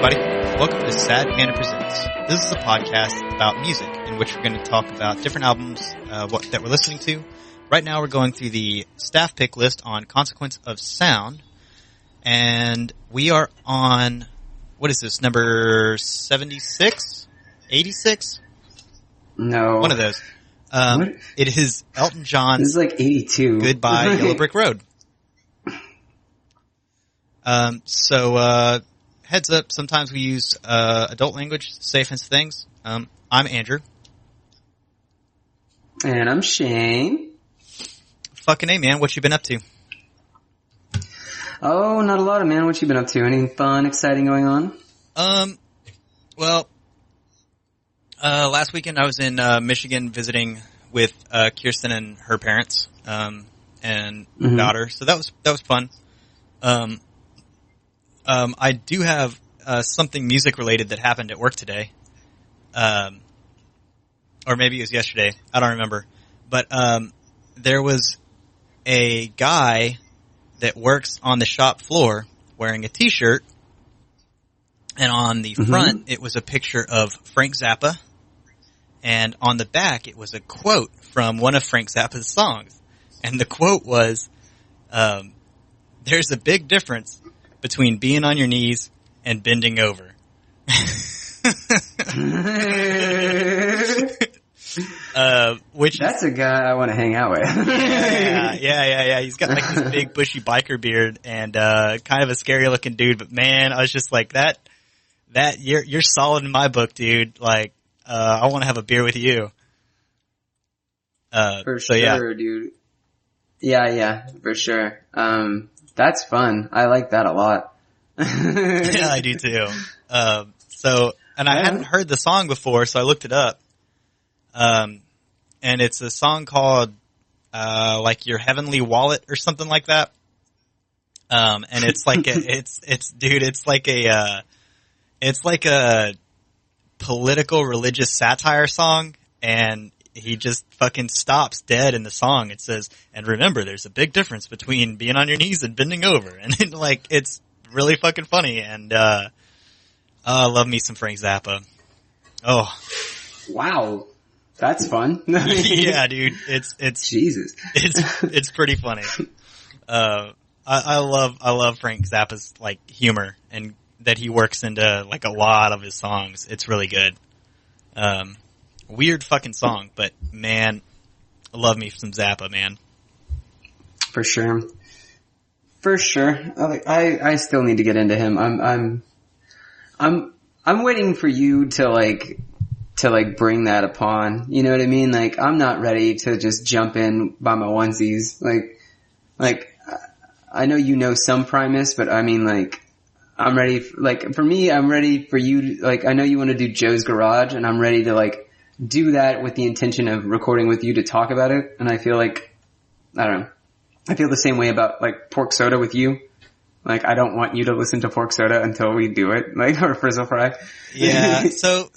everybody. Welcome to Sad Panda Presents. This is a podcast about music in which we're going to talk about different albums that we're listening to. Right now we're going through the staff pick list on Consequence of Sound. And we are on, what is this, number 76? 86? No. One of those. It is Elton John's This is like 82. Goodbye Yellow Brick Road. Heads up, sometimes we use adult language to say offensive things. I'm Andrew. And I'm Shane. Fucking A, man, what you been up to? Oh, not a lot, man. What you been up to? Anything fun, exciting going on? Last weekend I was in Michigan visiting with Kirsten and her parents and daughter, so that was fun. I do have something music related that happened at work today, or maybe it was yesterday. I don't remember, but there was a guy that works on the shop floor wearing a T-shirt, and on the front it was a picture of Frank Zappa, and on the back it was a quote from one of Frank Zappa's songs, and the quote was, "There's a big difference between being on your knees and bending over." Which That's a guy I want to hang out with. yeah. He's got like this big bushy biker beard and kind of a scary looking dude. But man, I was just like that you're solid in my book, dude. Like, I want to have a beer with you. For sure, dude. Yeah, for sure. That's fun. I like that a lot. Yeah, I do too. I hadn't heard the song before, so I looked it up. And it's a song called, like Your Heavenly Wallet or something like that. And it's like it's like a political religious satire song, and he just fucking stops dead in the song. It says, "And remember, there's a big difference between being on your knees and bending over." And it's really fucking funny. And, I love me some Frank Zappa. Oh. Wow. That's fun. Yeah, dude. It's Jesus. It's pretty funny. I love Frank Zappa's like humor, and that he works into like a lot of his songs. It's really good. Weird fucking song, but man, I love me some Zappa, man. For sure. I still need to get into him. I'm waiting for you to bring that upon. You know what I mean? Like, I'm not ready to just jump in by my onesies. Like, I know you know some Primus, but I mean, like, I'm ready. For me, I'm ready for you. Like, I know you want to do Joe's Garage, and I'm ready to do that with the intention of recording with you to talk about it. And I feel like, I don't know. I feel the same way about Pork Soda with you. Like, I don't want you to listen to Pork Soda until we do it, or Frizzle Fry. Yeah. So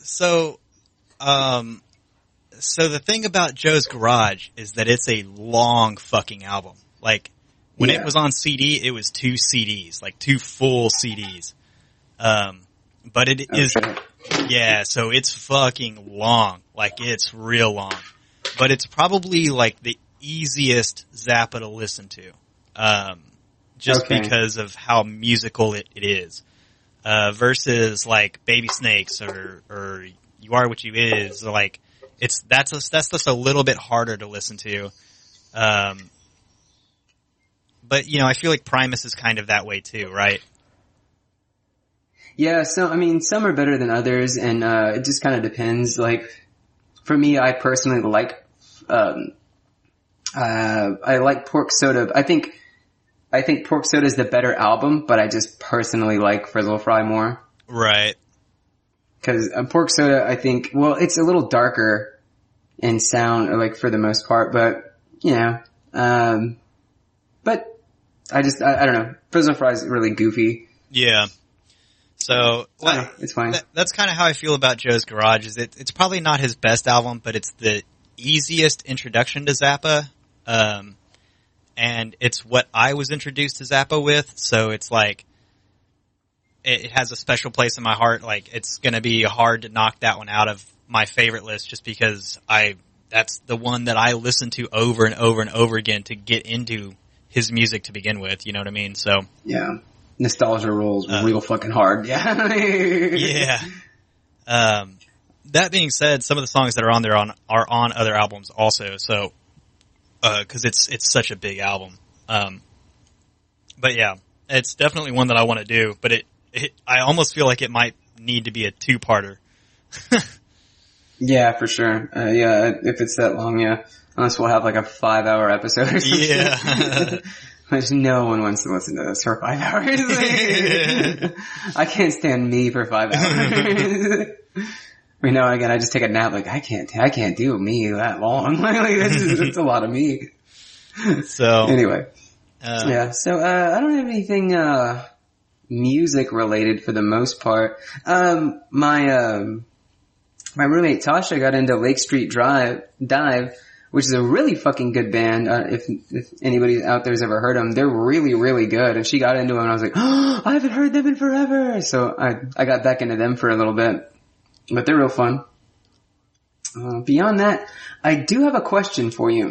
the thing about Joe's Garage is that it's a long fucking album. Like, when it was on CD, it was 2 CDs, like 2 full CDs. But it is, yeah, so it's fucking long. Like, it's real long. But it's probably like the easiest Zappa to listen to. Just because of how musical it is. Versus like Baby Snakes or You Are What You Is, like, that's just a little bit harder to listen to. But, I feel like Primus is kind of that way too, right? Yeah, so, I mean, some are better than others, and it just kind of depends. Like, for me, I personally like, I like Pork Soda. I think Pork Soda is the better album, but I just personally like Frizzle Fry more. Right. Because Pork Soda, I think, well, it's a little darker in sound, for the most part, but, but I don't know. Frizzle Fry is really goofy. Yeah. So, it's fine. That's kind of how I feel about Joe's Garage. Is it's probably not his best album, but it's the easiest introduction to Zappa. And it's what I was introduced to Zappa with. So it's like, it has a special place in my heart. Like, it's gonna be hard to knock that one out of my favorite list just because that's the one that I listen to over and over and over again to get into his music to begin with. You know what I mean? So. Yeah. Nostalgia rolls real fucking hard. Yeah. Yeah. That being said, some of the songs that are on there are on other albums also. So, cause it's such a big album. But yeah, it's definitely one that I want to do, but I almost feel like it might need to be a 2-parter. Yeah, for sure. Yeah, if it's that long, yeah. Unless we'll have like a 5-hour episode or something. Yeah. Which no one wants to listen to this for 5 hours. I can't stand me for 5 hours. Now and again, I just take a nap. Like I can't do me that long. Like that's a lot of me. So anyway, yeah. So I don't have anything music related for the most part. My roommate Tasha got into Lake Street Dive, which is a really fucking good band. If anybody out there's ever heard them, they're really, really good. And she got into them and I was like, oh, I haven't heard them in forever. So I got back into them for a little bit, but they're real fun. Beyond that, I do have a question for you.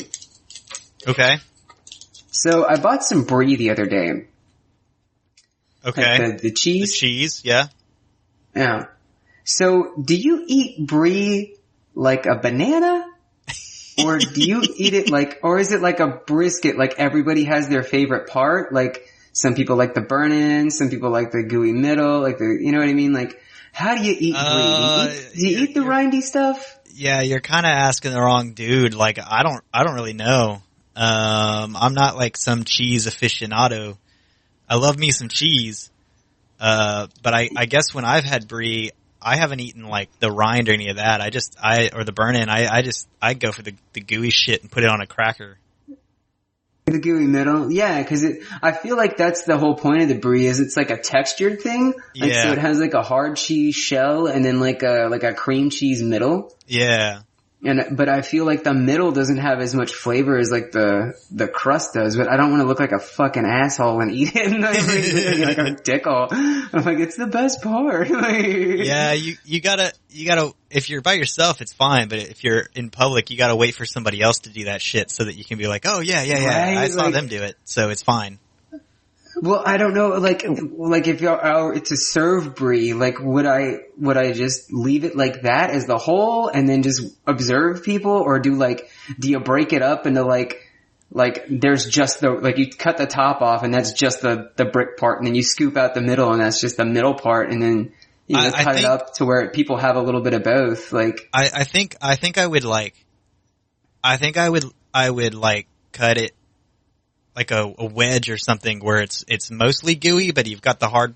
Okay. So I bought some brie the other day. Okay. Like the cheese? The cheese, yeah. Yeah. So, do you eat brie like a banana? Or do you eat it or is it like a brisket, like everybody has their favorite part? Like, some people like the burn-in, some people like the gooey middle, you know what I mean? Like, how do you eat brie? Do you eat the rindy stuff? Yeah, you're kinda asking the wrong dude. Like, I don't really know. I'm not like some cheese aficionado. I love me some cheese. But I guess when I've had brie, I haven't eaten like the rind or any of that. Or the burn-in. I go for the gooey shit and put it on a cracker. The gooey middle? Yeah, cause I feel like that's the whole point of the brie is it's like a textured thing. Like, yeah. So it has like a hard cheese shell and then like a cream cheese middle. Yeah. But I feel like the middle doesn't have as much flavor as like the crust does, but I don't want to look like a fucking asshole and eat it and like a dickle. I'm like, it's the best part. Yeah, you gotta, if you're by yourself, it's fine, but if you're in public, you gotta wait for somebody else to do that shit so that you can be like, oh yeah, right? I saw them do it, so it's fine. Well, I don't know, like if you're to serve brie, like would I just leave it like that as the whole and then just observe people, or do you break it up into like there's just you cut the top off and that's just the brick part, and then you scoop out the middle and that's just the middle part, and then you cut it up to where people have a little bit of both. Like I think I would cut it like a wedge or something where it's mostly gooey, but you've got the hard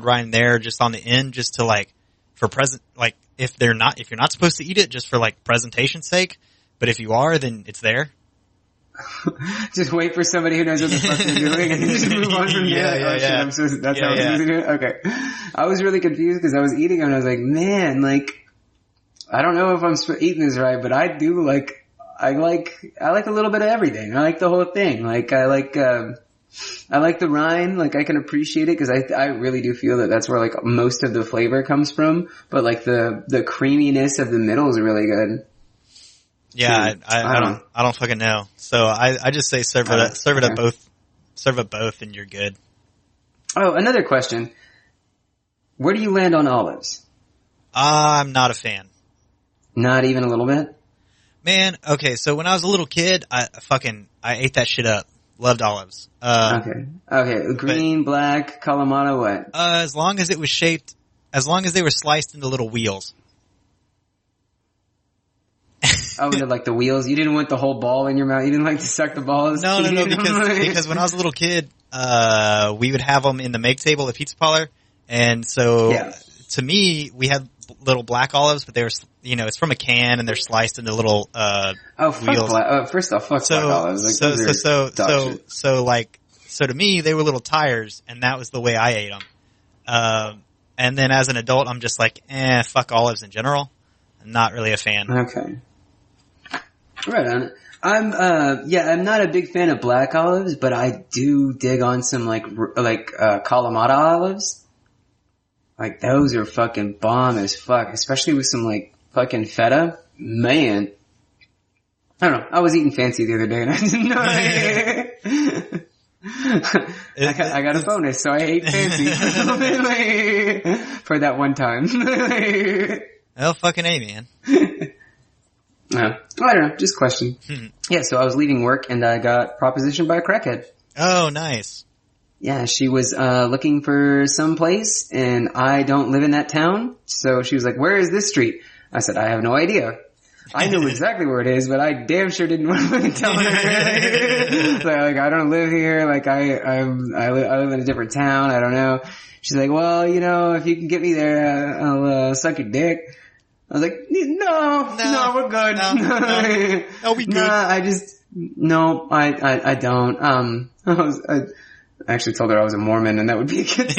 rind there just on the end, just to if you're not supposed to eat it, just for like presentation's sake, but if you are, then it's there. Just wait for somebody who knows what the fuck they're doing and then just move on from there. Yeah. That's how I'm supposed to do it? Okay. I was really confused because I was eating and I was like, man, I don't know if I'm eating this right, but I do I like a little bit of everything. I like the whole thing. I like the rind. I can appreciate it because I really do feel that that's where most of the flavor comes from. But the creaminess of the middle is really good. Yeah, I don't fucking know. So I just say serve it both and you're good. Oh, another question. Where do you land on olives? I'm not a fan. Not even a little bit? Man, okay, so when I was a little kid, I ate that shit up. Loved olives. Okay. Green, black, Kalamata, what? As long as they were sliced into little wheels. Oh, into the wheels? You didn't want the whole ball in your mouth? You didn't like to suck the balls? No, because when I was a little kid, we would have them in the make table at Pizza Parlor, and so to me, we had little black olives, but they were, it's from a can and they're sliced into little, wheels. First off, fuck black olives. So to me, they were little tires, and that was the way I ate them. And then as an adult, I'm just like, fuck olives in general. I'm not really a fan. Okay. Right on. I'm not a big fan of black olives, but I do dig on some Kalamata olives. Like those are fucking bomb as fuck, especially with some like fucking feta. Man. I don't know. I was eating fancy the other day and I didn't know. I got a bonus, so I ate fancy for that one time. Oh, fucking A, man. I don't know. Just question. Yeah, so I was leaving work and I got propositioned by a crackhead. Oh, nice. Yeah, she was looking for some place and I don't live in that town. So she was like, "Where is this street?" I said, "I have no idea." I knew exactly where it is, but I damn sure didn't want to tell her. So, like, I don't live here. Like, I live in a different town. I don't know. She's like, "Well, you know, if you can get me there, I'll suck your dick." I was like, no, we're good. No, we good. I don't. I actually told her I was a Mormon and that would be a good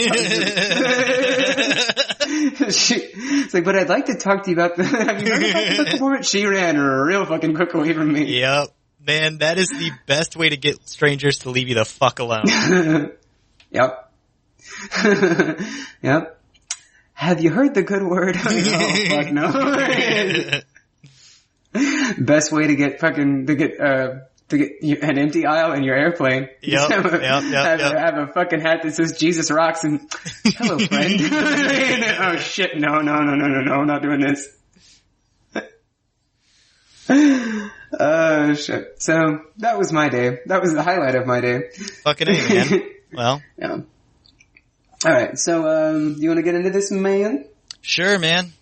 She's like, "But I'd like to talk to you about have you heard about the Mormon?" She ran real fucking quick away from me. Yep. Man, that is the best way to get strangers to leave you the fuck alone. Yep. Yep. "Have you heard the good word?" Oh, fuck no. Best way to get an empty aisle in your airplane. Yep. Have a fucking hat that says Jesus rocks and "Hello, friend." Oh shit, no, I'm not doing this. Oh shit. So that was my day. That was the highlight of my day. Fucking A, man. Well. Yeah. Alright, so you wanna get into this, man? Sure, man.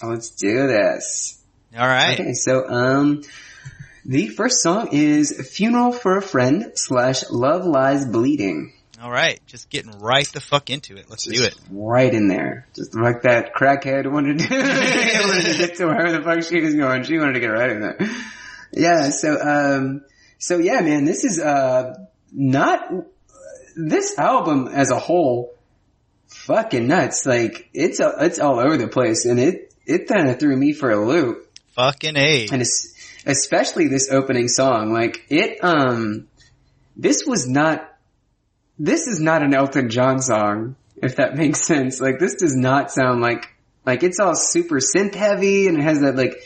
Let's do this. Alright. Okay, so the first song is "Funeral for a Friend" / "Love Lies Bleeding." Alright, just getting right the fuck into it. Let's do it. Right in there. Just like that crackhead wanted to get to where the fuck she was going. She wanted to get right in there. Yeah, so yeah, man, this is this album as a whole, fucking nuts. Like, it's all over the place, and it kind of threw me for a loop. Fucking A. And especially this opening song. Like, this is not an Elton John song, if that makes sense. Like, this does not sound like it's all super synth heavy, and it has that, like,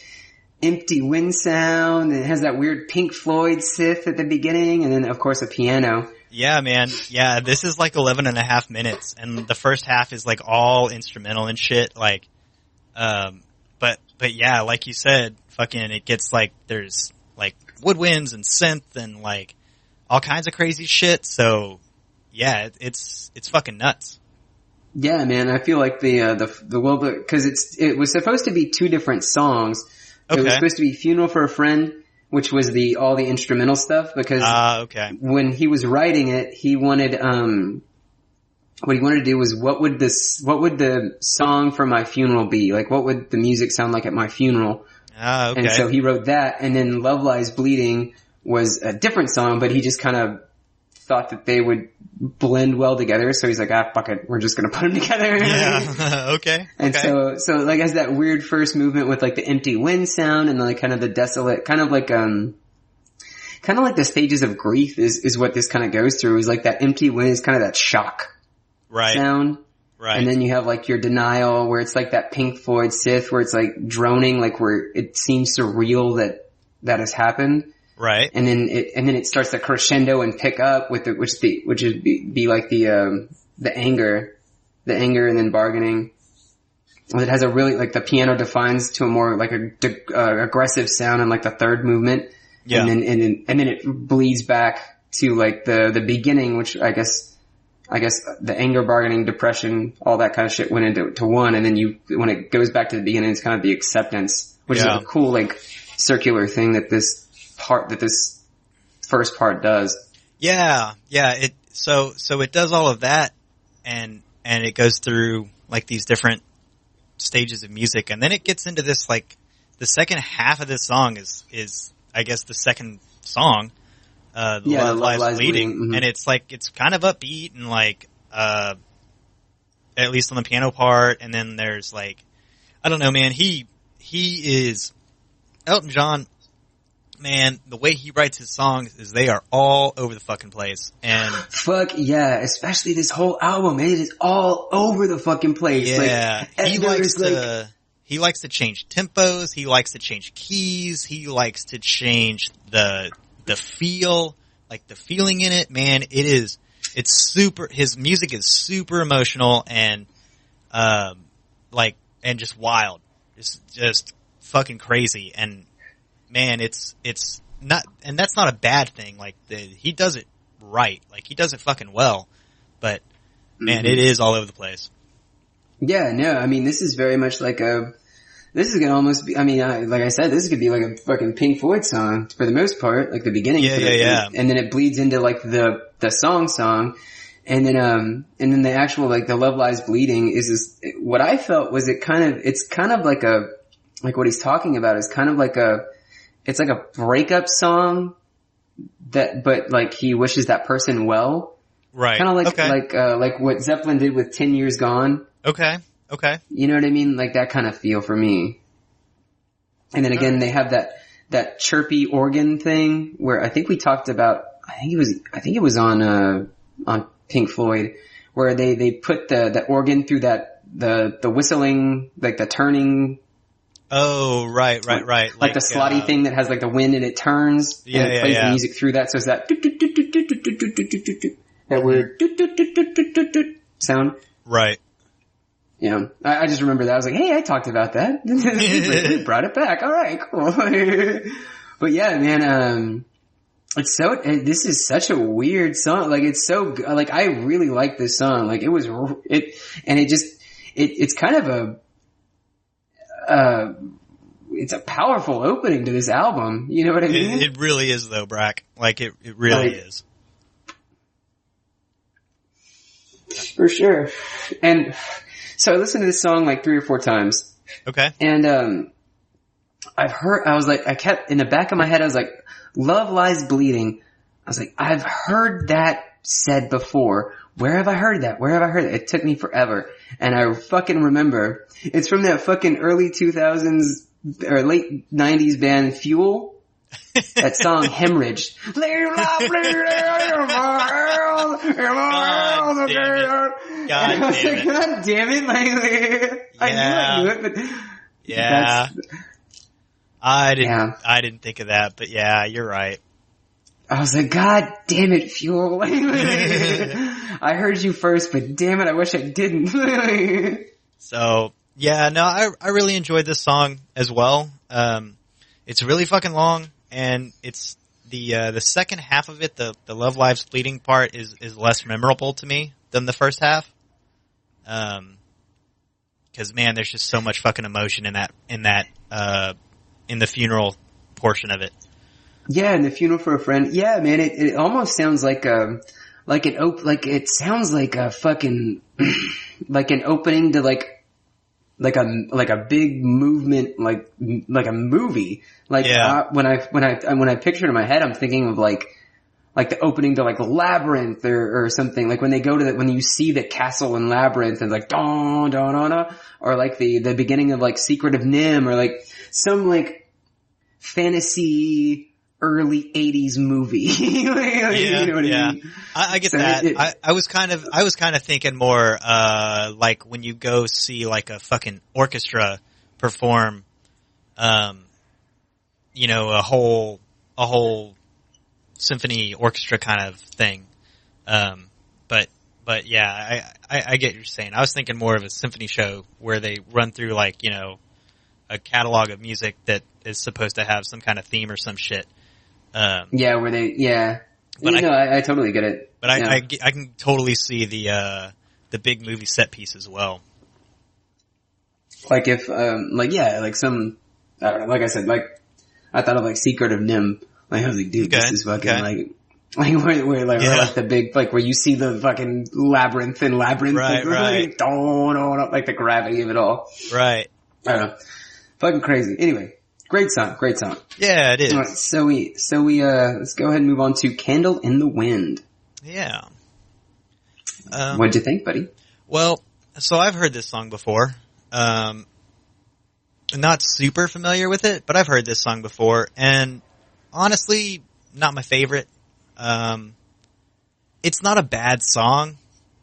empty wind sound, and it has that weird Pink Floyd synth at the beginning, and then, of course, a piano. Yeah, man. Yeah, this is like 11 and a half minutes, and the first half is like all instrumental and shit. Like, but yeah, like you said, fucking, it gets like, there's like woodwinds and synth and like all kinds of crazy shit. So yeah, it's fucking nuts. Yeah, man. I feel like because it was supposed to be two different songs. Okay. It was supposed to be "Funeral for a Friend," which was all the instrumental stuff, because when he was writing it, he wanted what he wanted to do was what would the song for my funeral be? Like, what would the music sound like at my funeral? Okay. And so he wrote that, and then "Love Lies Bleeding" was a different song, but he just kind of thought that they would blend well together, so he's like, fuck it, we're just gonna put them together. Yeah. Okay. And so like, has that weird first movement with like the empty wind sound and like kind of the desolate, kind of like the stages of grief is what this kind of goes through, is like that empty wind is kind of that shock sound. Right. And then you have like your denial, where it's like that Pink Floyd synth where it's like droning, like where it seems surreal that has happened. Right. And then it starts to crescendo and pick up with which would be like the anger and then bargaining. It has a really, like, the piano defines to a more like aggressive sound in like the third movement. Yeah. And then it bleeds back to like the beginning, which I guess the anger, bargaining, depression, all that kind of shit went into one. And then when it goes back to the beginning, it's kind of the acceptance, which is a cool, like, circular thing that this first part does. Yeah. So it does all of that, and it goes through like these different stages of music, and then it gets into this, like, the second half of this song is I guess the second song, Love Lies Bleeding, mm-hmm. And it's like, it's kind of upbeat and like, at least on the piano part, and then there's like, I don't know, man, Elton John man, the way he writes his songs is they are all over the fucking place. And fuck yeah, especially this whole album, it is all over the fucking place. yeah, like, he likes to change tempos, he likes to change keys, he likes to change the feel, like the feeling in it, man. It's super, his music is super emotional and, and just wild. It's just fucking crazy. And man, it's not, and that's not a bad thing. Like he does it right. Like he does it fucking well, but man, it is all over the place. Yeah, no, I mean, this is very much like this is gonna almost be, I mean, like I said, this could be like a fucking Pink Floyd song for the most part, like the beginning. Yeah. And then it bleeds into like the song. And then the actual, like the Love Lies Bleeding is this, what I felt was it's kind of like what he's talking about is kind of like it's like a breakup song but like he wishes that person well. Right. Kind of like, okay. Like what Zeppelin did with 10 Years Gone. Okay. You know what I mean? Like that kind of feel for me. And then again, they have that chirpy organ thing where I think we talked about, I think it was on Pink Floyd, where they put the organ through the whistling, like the turning. Oh, right. Like the slotty thing that has like the wind and it turns and it plays the music through that. So it's that weird sound. Right. Yeah. I just remember that. I was like, hey, I talked about that. We brought it back. All right, cool. But yeah, man, this is such a weird song. Like it's so, like I really like this song. Like it's kind of it's a powerful opening to this album. You know what I mean? It really is though, Brack. Like it really is. For sure. And so I listened to this song like 3 or 4 times. Okay. And, I kept in the back of my head, I was like, Love Lies Bleeding. I was like, I've heard that said before. Where have I heard that? It took me forever. And I fucking remember. It's from that fucking early 2000s or late 90s band Fuel. That song Hemorrhage. God damn it. I knew it, but yeah. I didn't think of that, but yeah, you're right. I was like, God damn it, Fuel. I heard you first, but damn it, I wish I didn't. So, yeah, no, I really enjoyed this song as well. It's really fucking long, and it's the second half of it, the Love Lies Bleeding part is less memorable to me than the first half. Cause man, there's just so much fucking emotion in the funeral portion of it. Yeah, in the Funeral for a Friend. Yeah, man, it almost sounds like it sounds like a fucking, like an opening to like a big movement, like a movie. Like, yeah. When I picture it in my head, I'm thinking of like the opening to like Labyrinth or something. Like when they go to when you see the castle in Labyrinth and like, don, don, don, don, or like the beginning of like Secret of Nim or like some like fantasy early 80s movie. You know what I mean? I get that. I was kind of thinking more, like when you go see like a fucking orchestra perform, a whole symphony orchestra kind of thing. But yeah, I get what you're saying. I was thinking more of a symphony show where they run through like, a catalog of music that is supposed to have some kind of theme or some shit. But I totally get it. But I can totally see the big movie set piece as well. Like if, like some, I don't know, like I said, like, I thought of like Secret of Nim. Like I was like, dude, this is fucking like where like the big, like where you see the fucking labyrinth, right, like, like the gravity of it all. Right. I don't know. Fucking crazy. Anyway. Great song. Yeah, it is. All right, so we let's go ahead and move on to Candle in the Wind. Yeah. What'd you think, buddy? Well, so I've heard this song before. Not super familiar with it, but I've heard this song before, and honestly, not my favorite. It's not a bad song,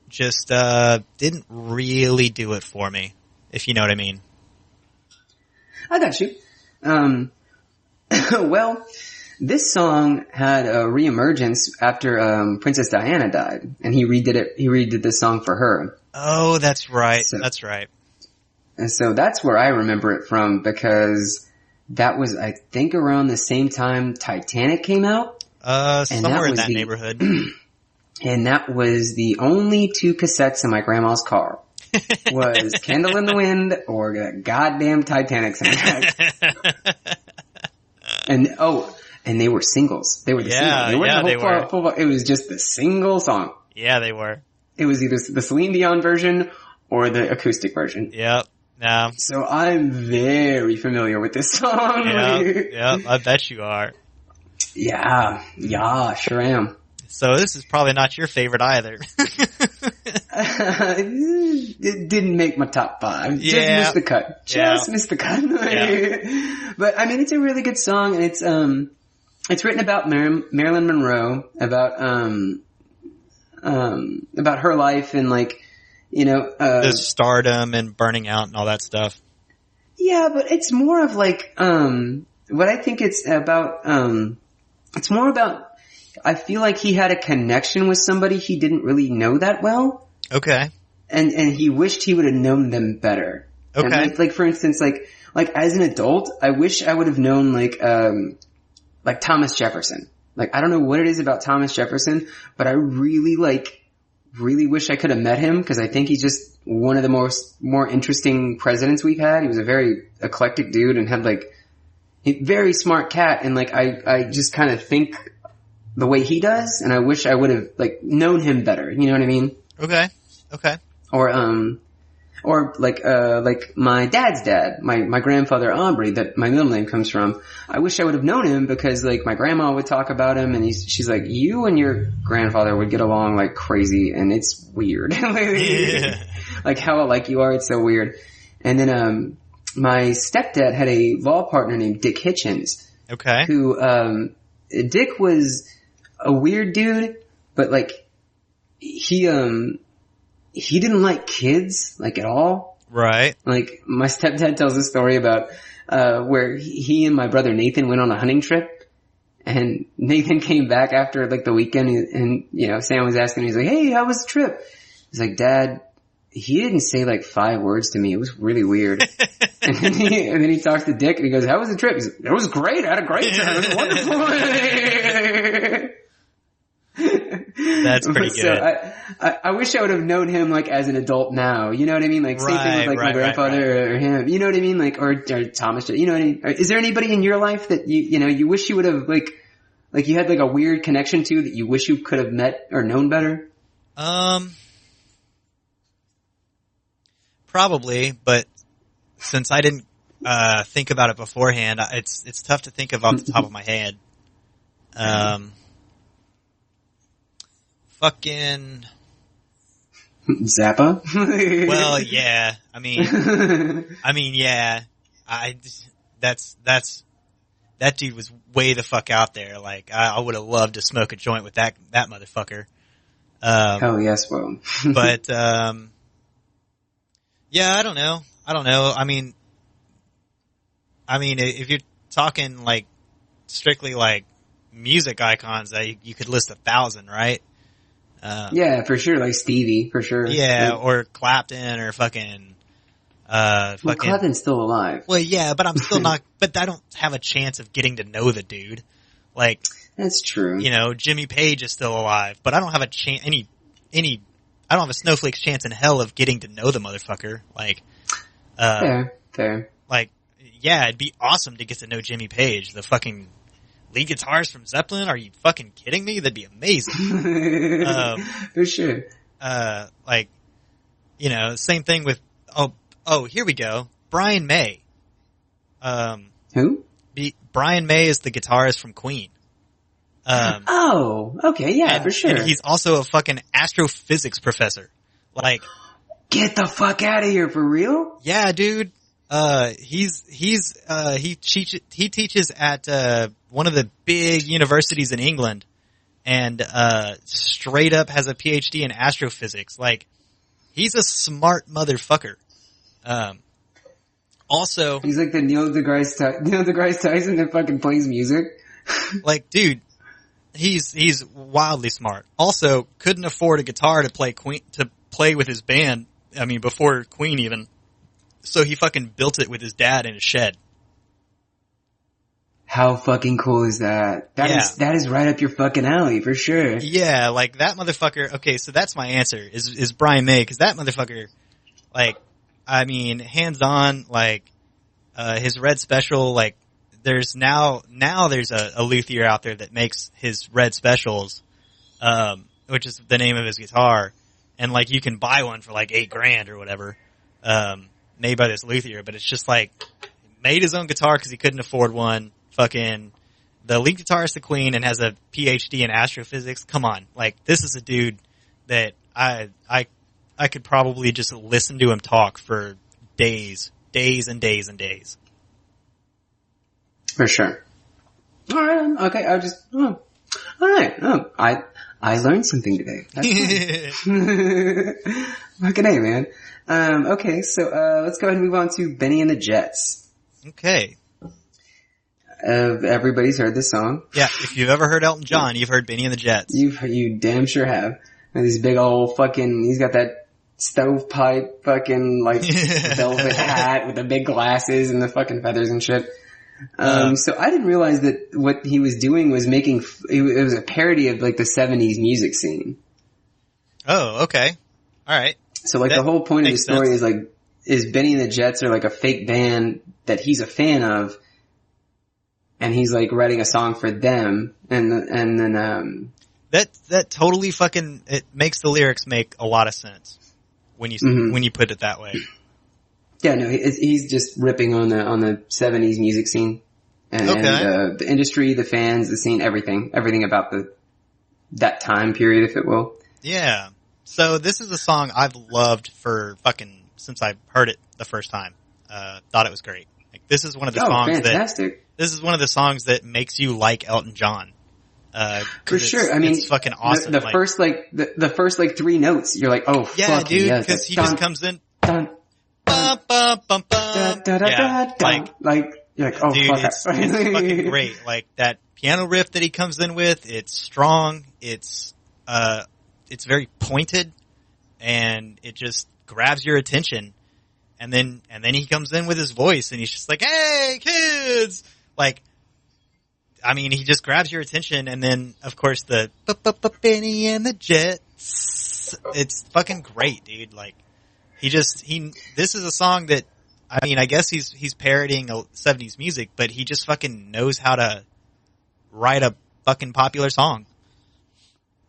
just didn't really do it for me, if you know what I mean. I got you. Well, this song had a reemergence after Princess Diana died, and he redid this song for her. Oh, that's right. That's right. And so that's where I remember it from, because that was, I think, around the same time Titanic came out. Somewhere in that neighborhood. And that was the only 2 cassettes in my grandma's car. Was Candle in the Wind or the goddamn Titanic soundtrack. And they were singles. They were the singles. They weren't the whole full, it was just the single song. Yeah, they were. It was either the Celine Dion version or the acoustic version. Yep. Yeah. So I'm very familiar with this song. Yeah, I bet you are. Yeah, sure am. So this is probably not your favorite either. It didn't make my top 5. Yeah. Just missed the cut. Missed the cut. Yeah. But I mean, it's a really good song, and it's written about Marilyn Monroe, about her life and the stardom and burning out and all that stuff. Yeah, but it's more of what I think it's about, it's more about, I feel like he had a connection with somebody he didn't really know that well. Okay. And he wished he would have known them better. Okay. And for instance, as an adult, I wish I would have known Thomas Jefferson. I don't know what it is about Thomas Jefferson, but I really wish I could have met him, because I think he's just one of the more interesting presidents we've had. He was a very eclectic dude and had a very smart cat, and I just kind of think the way he does, and I wish I would have known him better. You know what I mean? Okay. Or my dad's dad, my grandfather Aubrey, that my middle name comes from. I wish I would have known him, because my grandma would talk about him, and she's like, you and your grandfather would get along like crazy, and it's weird. Yeah. How alike you are, it's so weird. And then my stepdad had a law partner named Dick Hitchens. Okay. Who Dick was a weird dude, but he didn't like kids, at all. Right. My stepdad tells a story about, where he and my brother Nathan went on a hunting trip, and Nathan came back after, the weekend, and Sam was asking him, he's like, hey, how was the trip? He's like, Dad, he didn't say 5 words to me. It was really weird. and then he talks to Dick, and he goes, how was the trip? He's like, it was great. I had a great time. It was wonderful. That's pretty good. So I wish I would have known him as an adult now. You know what I mean? Same thing with my grandfather or him. You know what I mean? Or Thomas. You know what I mean? Is there anybody in your life that you wish you would have you had a weird connection to, that you wish you could have met or known better? Probably, but since I didn't think about it beforehand, it's tough to think of off the top of my head. Fucking Zappa? Well, yeah. I mean, yeah. That dude was way the fuck out there. I would have loved to smoke a joint with that motherfucker. Hell yes, well. But, yeah, I don't know. I mean, if you're talking strictly music icons, you could list 1,000, right? Yeah, for sure. Stevie, for sure. Yeah, or Clapton, or fucking. Clapton's still alive. Well, yeah, but I'm still not. But I don't have a chance of getting to know the dude. That's true. Jimmy Page is still alive, but I don't have a chance. I don't have a snowflake's chance in hell of getting to know the motherfucker. Fair. Yeah, it'd be awesome to get to know Jimmy Page, the fucking lead guitarist from Zeppelin. Are you fucking kidding me? That'd be amazing. For sure. Same thing with, here we go. Brian May. Who? Brian May is the guitarist from Queen. Okay, yeah, for sure. And he's also a fucking astrophysics professor. Get the fuck out of here, for real? Yeah, dude. He teaches at one of the big universities in England, and straight up has a PhD in astrophysics. Like, he's a smart motherfucker. Also, he's like the Neil deGrasse Tyson that fucking plays music. Like, dude, he's wildly smart. Also, couldn't afford a guitar to play with his band. I mean, before Queen even. So he fucking built it with his dad in a shed. How fucking cool is that? That is right up your fucking alley for sure. Yeah, like that motherfucker. Okay, so that's my answer is Brian May, because that motherfucker, like, I mean, hands on, like, his Red Special, like, there's now there's a luthier out there that makes his Red Specials, which is the name of his guitar, and like you can buy one for like $8,000 or whatever, made by this luthier, but it's just like, made his own guitar because he couldn't afford one. Fucking the lead guitarist of Queen and has a PhD in astrophysics. Come on, like, this is a dude that I could probably just listen to him talk for days and days and days. For sure. All right. Okay. All right. I learned something today. That's fine. Fucking A, man. Okay. So, let's go ahead and move on to Benny and the Jets. Okay. Everybody's heard this song. Yeah. If you've ever heard Elton John, you've heard Benny and the Jets. You damn sure have. And this big old fucking, he's got that stovepipe fucking like velvet hat with the big glasses and the fucking feathers and shit. So I didn't realize that what he was doing was it was a parody of like the 70s music scene. Oh, okay. Alright. So like the whole point of the story is Benny and the Jets are like a fake band that he's a fan of, and he's like writing a song for them, and then that totally fucking, it makes the lyrics make a lot of sense when you put it that way. Yeah, no, he's just ripping on the 70s music scene and the industry, the fans, the scene, everything about that time period, if it will. Yeah. So this is a song I've loved for fucking since I heard it the first time. Thought it was great. Like, this is one of the songs fantastic. This is one of the songs that makes you like Elton John. For sure. I mean, it's fucking awesome. The first the first like three notes, you're like, oh, yeah, fuck dude, yeah, because he dun, just comes in. Dun, Bum, bum, bum, bum. da, da, Yeah, da, da, like you're like, oh, dude, fuck it's fucking great. Like, that piano riff that he comes in with, it's strong, it's very pointed, and it just grabs your attention. And then he comes in with his voice, and he's just like, "Hey, kids!" Like, I mean, he just grabs your attention, and then, of course, the Benny and the Jets. It's fucking great, dude. Like, this is a song that, I mean, I guess he's parodying 70s music, but he just fucking knows how to write a fucking popular song.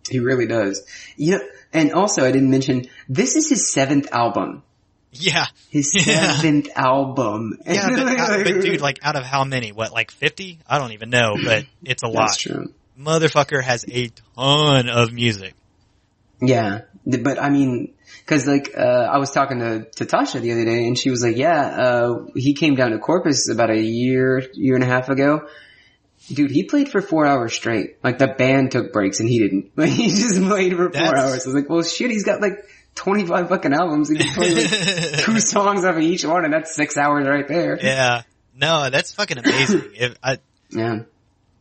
He really does. You know, and also I didn't mention, this is his 7th album. Yeah. His 7th album. Yeah, but dude, like, out of how many? What, like 50? I don't even know, but it's a lot. That's true. Motherfucker has a ton of music. Yeah, but I mean, cause like, I was talking to Tasha the other day, and she was like, he came down to Corpus about a year and a half ago. Dude, he played for 4 hours straight. Like, the band took breaks and he didn't. Like, he just played for 4 hours. I was like, well shit, he's got like 25 fucking albums. He can play like 2 songs of each one, and that's 6 hours right there. Yeah. No, that's fucking amazing. Yeah.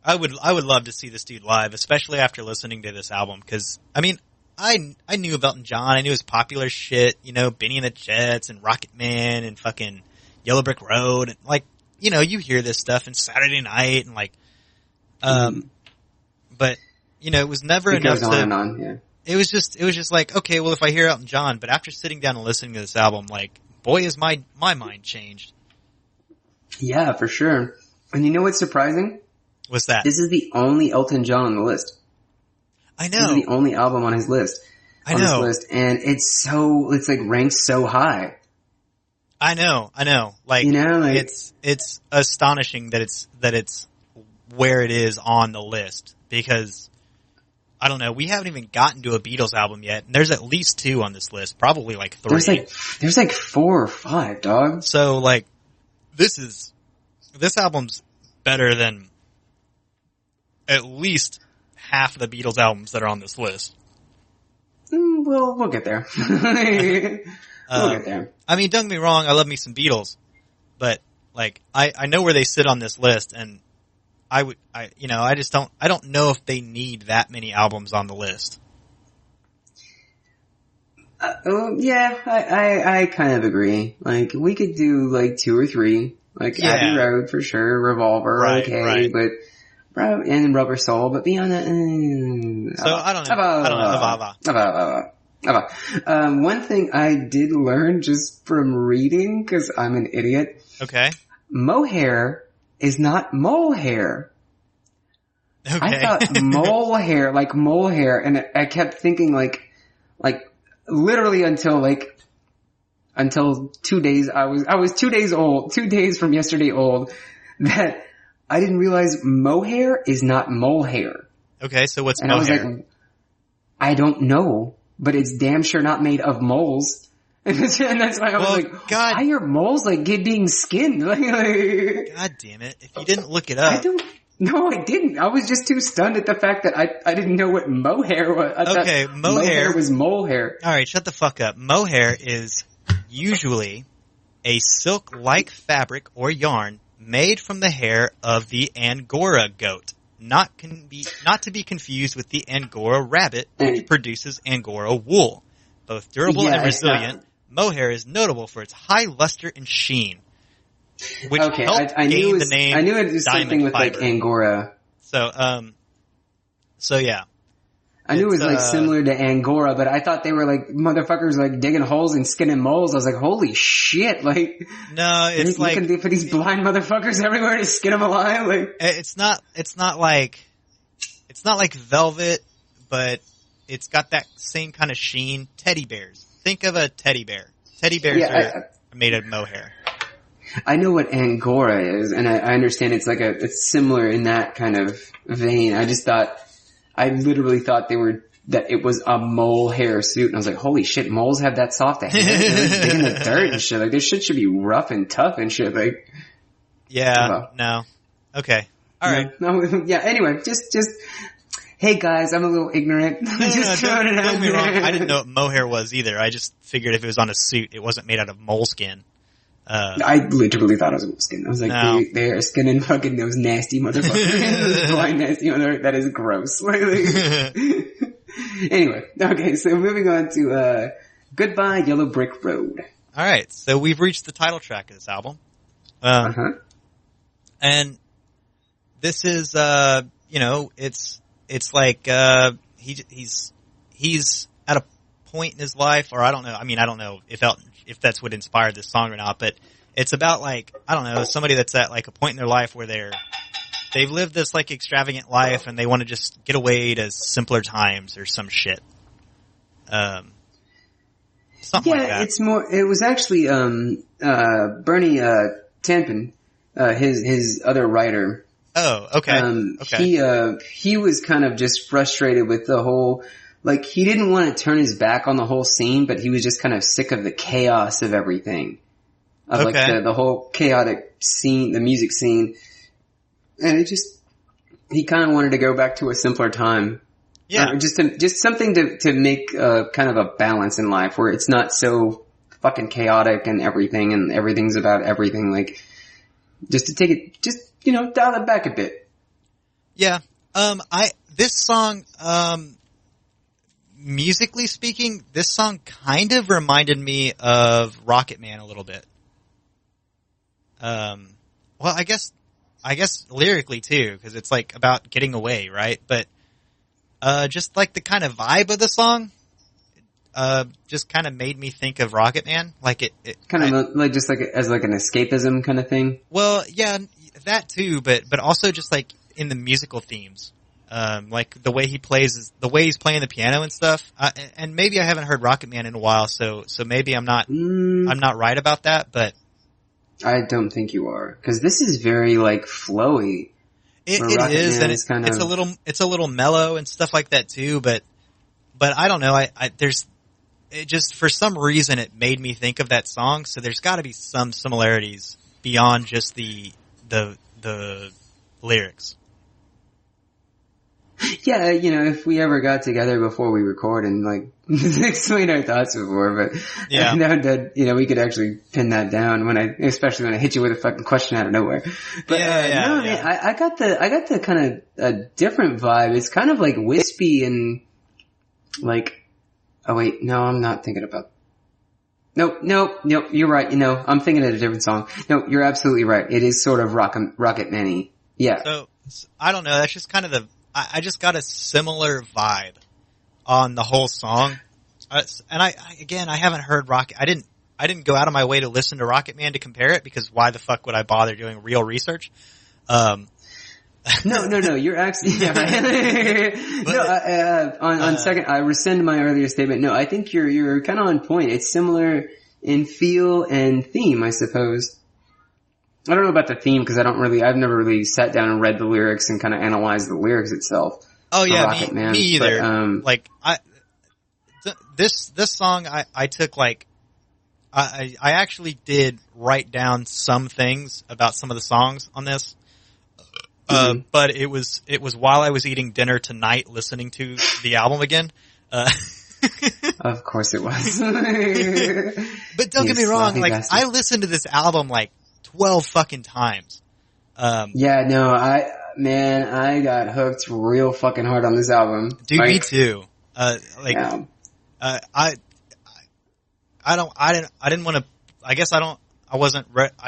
I would love to see this dude live, especially after listening to this album, cause, I mean, I knew about Elton John. I knew his popular shit, you know, Benny and the Jets and Rocket Man and fucking Yellow Brick Road. And, like, you know, you hear this stuff in Saturday Night and, like, but, you know, it was never enough to... It goes on and on, yeah. It was just like, okay, well, if I hear Elton John, but after sitting down and listening to this album, like, boy, is my mind changed. Yeah, for sure. And you know what's surprising? What's that? This is the only Elton John on the list. I know. This is the only album on his list. This list, and it's like ranked so high. I know. Like, you know, like, it's astonishing that it's where it is on the list, because I don't know, we haven't even gotten to a Beatles album yet, and there's at least 2 on this list, probably like 3. There's like 4 or 5, dog. So, like, this album's better than at least half of the Beatles albums that are on this list. We'll get there. We'll get there. I mean, don't get me wrong, I love me some Beatles, but like I know where they sit on this list, and I don't know if they need that many albums on the list. Yeah, I kind of agree. Like, we could do like 2 or 3. Like, Abbey Road for sure, Revolver, right. But and Rubber Soul, but beyond that, so I don't know. One thing I did learn just from reading, because I'm an idiot. Okay. Mohair is not mole hair. Okay. I thought mole hair, like mole hair, and I kept thinking like literally until 2 days, I was 2 days old, 2 days from yesterday old, that I didn't realize mohair is not mole hair. Okay, so what's mohair? mohair? I was like, I don't know, but it's damn sure not made of moles. And that's why I was like, God. why are moles like being skinned? God damn it. If you didn't look it up. No, I didn't. I was just too stunned at the fact that I didn't know what mohair was. I thought mohair was mole hair. Alright, shut the fuck up. Mohair is usually a silk-like fabric or yarn made from the hair of the Angora goat. Not to be confused with the Angora rabbit, which produces Angora wool. Both durable and resilient, mohair is notable for its high luster and sheen, which helped gain the name. I knew it was something with fiber. Like Angora. So yeah. I knew it was like similar to Angora, but I thought they were like motherfuckers like digging holes and skinning moles. I was like, holy shit! Like, no, it's like looking for these blind motherfuckers everywhere to skin them alive. Like, it's not like velvet, but it's got that same kind of sheen. Teddy bears. Think of a teddy bear. Teddy bears are made of mohair. I know what Angora is, and I understand it's similar in that kind of vein. I literally thought that it was a mole hair suit, and I was like, holy shit, moles have that soft hair. They're digging the dirt and shit. Like, this shit should be rough and tough and shit. Like, no. Okay. Alright. No, yeah, anyway, just, hey guys, I'm a little ignorant. Don't get me wrong. I didn't know what mohair was either. I just figured if it was on a suit, it wasn't made out of moleskin. I literally thought it was moleskin. I was like, no. They are skinning fucking those nasty motherfuckers. Those blind nasty motherfuckers. That is gross. Anyway, okay, so moving on to Goodbye Yellow Brick Road. Alright, so we've reached the title track of this album. And this is, it's like, he's at a point in his life, or I don't know if that's what inspired this song or not, but it's about like, I don't know, somebody that's at like a point in their life where they've lived this like extravagant life and they want to just get away to simpler times or some shit. Something like that. It was actually, Bernie, Taupin, his other writer. Oh, okay. Okay. He was kind of just frustrated with the whole, like, he didn't want to turn his back on the whole scene, but he was just kind of sick of the chaos of everything. Of like the whole chaotic scene, the music scene. And he kind of wanted to go back to a simpler time. Yeah. Just something to make kind of a balance in life where it's not so fucking chaotic and everything's about everything. Like, just to take it, dial it back a bit. Yeah. This song, musically speaking, this song kind of reminded me of Rocket Man a little bit. Well, I guess lyrically too, because it's like about getting away, right? But just like the kind of vibe of the song, just kind of made me think of Rocket Man. Like it kind of like just like as like an escapism kind of thing. Well, yeah, that too, but also just like in the musical themes. Like the way he plays, the way he's playing the piano and stuff. And maybe I haven't heard Rocket Man in a while, so maybe I'm not right about that, but I don't think you are, because this is very like flowy. It is, and it's a little mellow and stuff like that too. But I don't know. It just for some reason it made me think of that song. So there's got to be some similarities beyond just the lyrics. Yeah, if we ever got together before we record and like explain our thoughts before, but Yeah. I know that we could actually pin that down especially when I hit you with a fucking question out of nowhere. But man, I got the kind of a different vibe. It's kind of like wispy and like, oh wait, no, I'm not thinking about. Nope, you're right. I'm thinking of a different song. No, you're absolutely right. It is sort of Rocket Man-y. Yeah. So I don't know. That's just kind of I just got a similar vibe on the whole song. And I haven't heard Rocket. I didn't go out of my way to listen to Rocket Man to compare it, because why the fuck would I bother doing real research? No, you're actually, on second, I rescind my earlier statement. No, I think you're kind of on point. It's similar in feel and theme, I suppose. I don't know about the theme because I've never really sat down and read the lyrics and kind of analyzed the lyrics itself. Oh yeah, Rocket Man, me either. But, this song I took like, I actually did write down some things about some of the songs on this. But it was while I was eating dinner tonight listening to the album again. Of course it was. But don't get me wrong, like bastard. I listened to this album like 12 fucking times. Yeah, no, I got hooked real fucking hard on this album. Dude, me too. I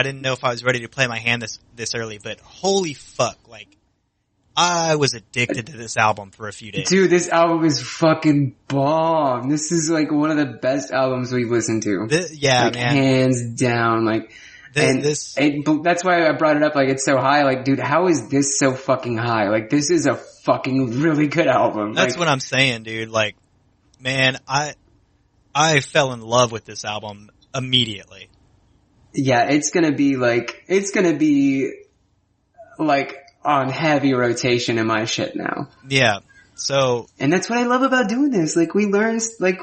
didn't know if I was ready to play my hand this early, but holy fuck, like, I was addicted to this album for a few days. Dude, this album is fucking bomb. This is like one of the best albums we've listened to. Man. Hands down, like, that's why I brought it up, like, it's so high, like, dude, how is this so fucking high? Like, this is a fucking really good album. That's what I'm saying, dude. Like, man, I fell in love with this album immediately. Yeah, it's gonna be on heavy rotation in my shit now. Yeah. So. And that's what I love about doing this. Like, we learn, like,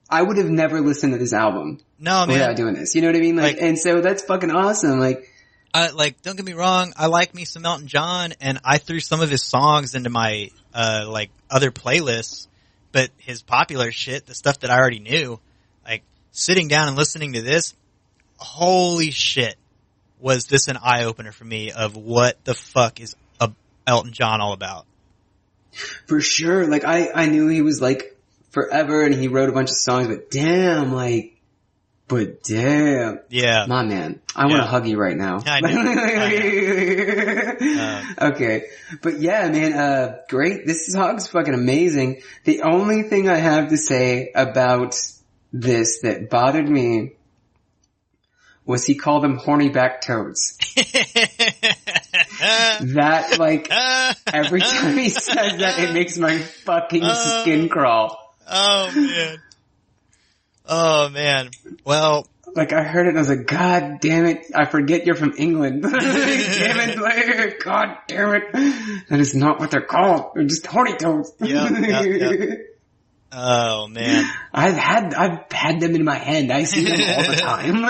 I would have never listened to this album. No, man. Without doing this. You know what I mean? Like, and so that's fucking awesome. Like, don't get me wrong. I like me some Elton John, and I threw some of his songs into my, other playlists, but his popular shit, the stuff that I already knew, like, sitting down and listening to this, holy shit, was this an eye-opener for me of what the fuck is Elton John all about. For sure. Like, I knew he was, like, forever and he wrote a bunch of songs, but damn. Yeah. My man. I want to hug you right now. I know. Okay. But yeah, man, great. This song's fucking amazing. The only thing I have to say about this that bothered me was he called them horny back toads. That, like, every time he says that, it makes my fucking skin crawl. Oh man. Well, like, I heard it and I was like, God damn it, I forget you're from England. Damn it, Blair. God damn it. That is not what they're called. They're just horny toads. Yep. Oh man. I've had them in my hand. I see them all the time.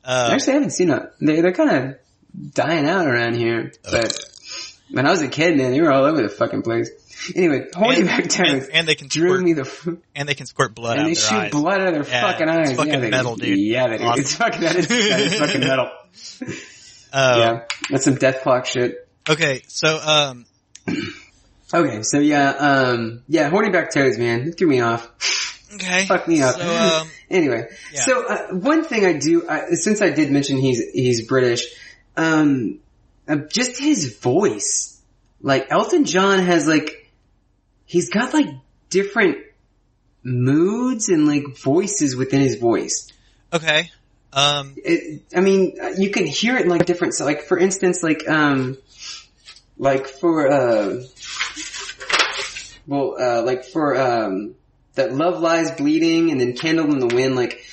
Actually, I haven't seen them. They're kind of dying out around here. But when I was a kid, man, they were all over the fucking place. Anyway, horny back toads. And they can and they can squirt blood out of their eyes. And they shoot blood out of their fucking eyes. It's fucking metal, dude. Yeah, they do. Awesome. It's fucking, that is fucking metal. Yeah, that's some death clock shit. Okay, so, horny back toads, man. It threw me off. Okay. Fuck me up. So, anyway, so one thing I do, since I did mention he's British, just his voice. Like, Elton John has, like, he's got, like, different moods and, like, voices within his voice. Okay. I mean, you can hear it in, like, different, so, like, for instance, that Love Lies Bleeding and then Candle in the Wind, like.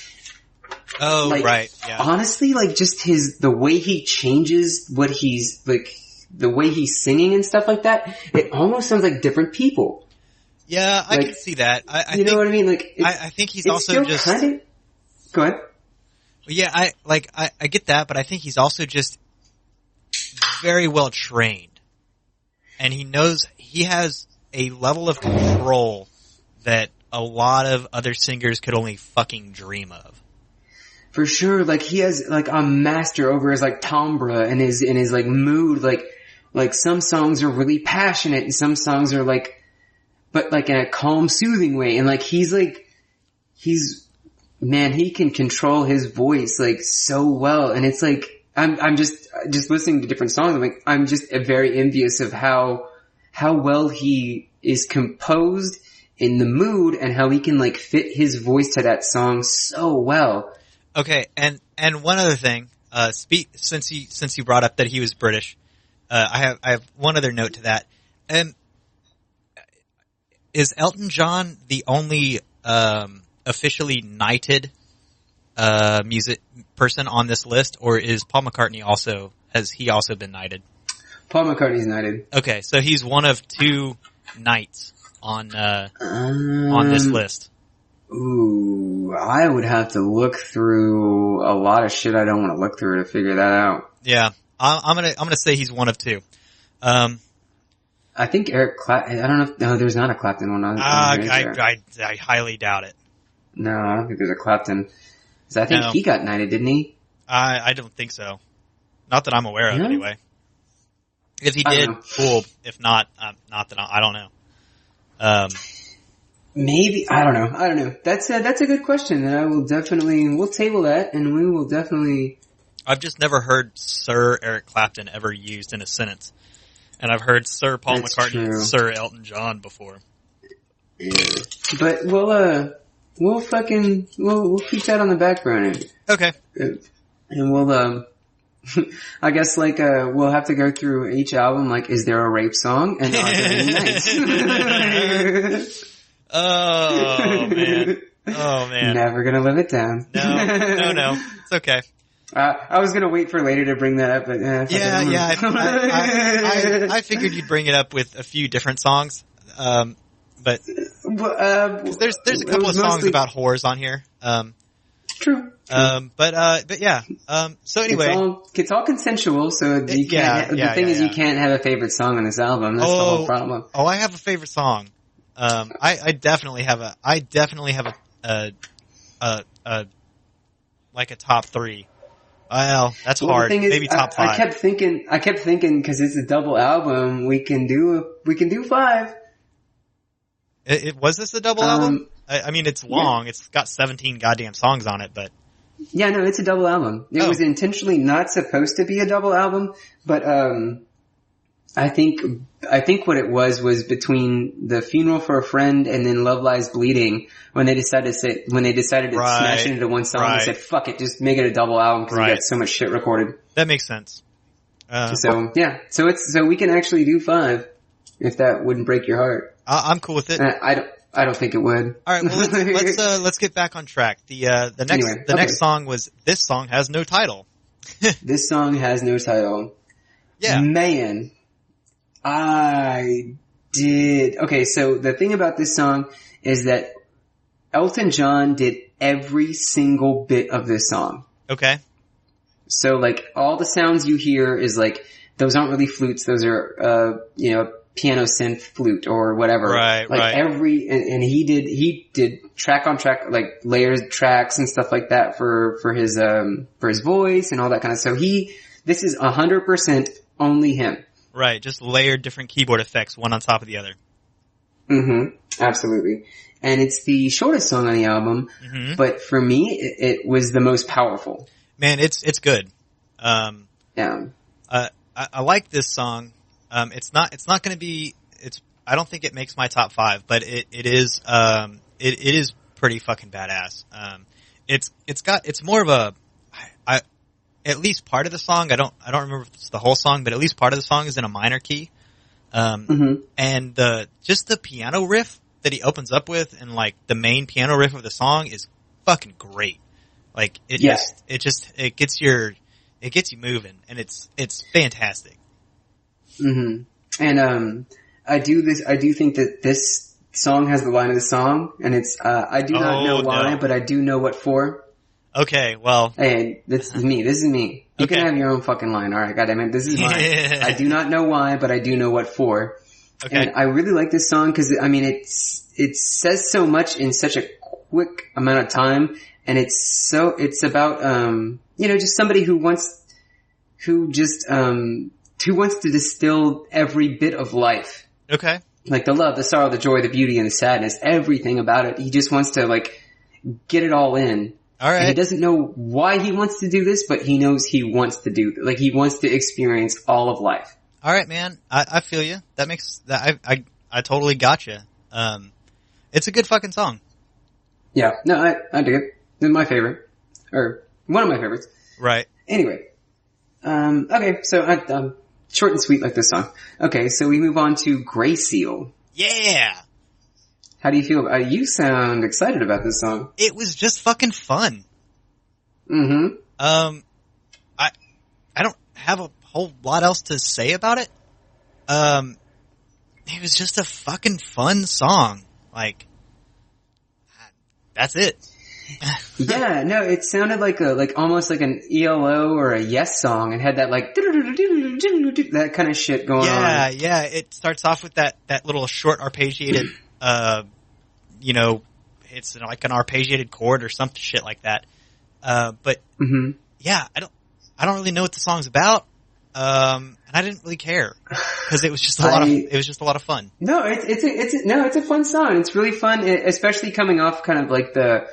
Oh, like, right. Yeah. Honestly, like, just the way he changes what he's, like, the way he's singing and stuff like that, it almost sounds like different people. Yeah, I can see that. I know what I mean? Like, I think he's also just. Go ahead. Yeah, I get that, but I think he's also just very well trained. And he has a level of control that a lot of other singers could only fucking dream of. For sure, like he has like a master over his like timbre and his like mood, like some songs are really passionate and some songs are like, but like in a calm, soothing way. And like man, he can control his voice like so well. And it's like, I'm just listening to different songs. I'm just very envious of how well he is composed in the mood and how he can like fit his voice to that song so well. Okay, and one other thing, since you brought up that he was British, I have one other note to that. Is Elton John the only officially knighted music person on this list, or is Paul McCartney has he also been knighted? Paul McCartney's knighted. Okay, so he's one of two knights on this list. Ooh, I would have to look through a lot of shit I don't want to look through to figure that out. Yeah, I'm gonna say he's one of two. I think Eric Clapton. I don't know. No, there's not a Clapton one. I highly doubt it. No, I don't think there's a Clapton. Because I think he got knighted, didn't he? I don't think so. Not that I'm aware of, anyway. If he did, cool. If not, not that I don't know. Maybe I don't know. That's a good question. And I will we'll table that, and we will definitely. I've just never heard Sir Eric Clapton ever used in a sentence, and I've heard Sir Paul McCartney and Sir Elton John before. Yeah. But we'll keep that on the back burner. Okay. And we'll I guess we'll have to go through each album. Like, is there a rape song? And are there any nights? Oh man. Never gonna live it down. No. It's okay. I was gonna wait for later to bring that up, but I figured you'd bring it up with a few different songs. But there's a couple of songs about whores on here. True. But yeah. So anyway, it's all consensual. So you can't. The thing is, you can't have a favorite song on this album. That's the whole problem. Oh, I have a favorite song. I definitely have a like a top three. Well, that's hard. The thing is, maybe top five. I kept thinking because it's a double album, we can do 5. Was this a double album? I mean, it's long. Yeah. It's got 17 goddamn songs on it, but. Yeah, no, it's a double album. It was intentionally not supposed to be a double album, but, I think what it was between The Funeral for a Friend and then Love Lies Bleeding when they decided to smash it into one song. They said, fuck it, just make it a double album because we got so much shit recorded. That makes sense. So we can actually do 5 if that wouldn't break your heart. I'm cool with it. I don't think it would. All right, well let's get back on track. The next song was This Song Has No Title. This song has no title. Yeah. Man, I did. Okay, so the thing about this song is that Elton John did every single bit of this song. Okay. So like all the sounds you hear is like those aren't really flutes. Those are piano synth flute or whatever. Right. And he did track on track, like layered tracks and stuff like that for his voice and all that kind of stuff. This is 100% only him. Right. Just layered different keyboard effects one on top of the other. Mm-hmm. Absolutely. And it's the shortest song on the album, but for me, it was the most powerful. Man, it's good. Yeah. I like this song. It's not going to be, I don't think it makes my top 5, but it is pretty fucking badass. It's more of a, at least part of the song, I don't remember if it's the whole song, but at least part of the song is in a minor key. And just the piano riff that he opens up with and like the main piano riff of the song is fucking great. Like it gets you moving and it's fantastic. Mm-hmm. And, I do think that this song has the line of the song and it's, I do not know why, but I do know what for. Okay, well. Hey, this is me. This is me. You Okay. can have your own fucking line. Alright, goddammit. This is mine. I do not know why, but I do know what for. Okay. And I really like this song because, I mean, it says so much in such a quick amount of time, and it's about, just somebody who wants to distill every bit of life. Okay. Like the love, the sorrow, the joy, the beauty, and the sadness, everything about it. He just wants to, like, get it all in. All right. And he doesn't know why he wants to do this, but he knows he wants to do, like, he wants to experience all of life. All right, man. I feel you. That makes that I totally got you. It's a good fucking song. Yeah, no, I dig it. It's my favorite, or one of my favorites. Right. Anyway, okay, so short and sweet like this song. Okay, so we move on to Gray Seal. Yeah. How do you feel? You sound excited about this song. It was just fucking fun. Mm-hmm. I don't have a whole lot else to say about it. It was just a fucking fun song. Like, that's it. Yeah, no, it sounded like almost like an ELO or a Yes song. It had that like that kind of shit going on. Yeah. It starts off with that little short arpeggiated, it's like an arpeggiated chord or some shit like that. But yeah, I don't really know what the song's about. And I didn't really care because it was just a lot of fun. No, it's a fun song. It's really fun, especially coming off kind of like the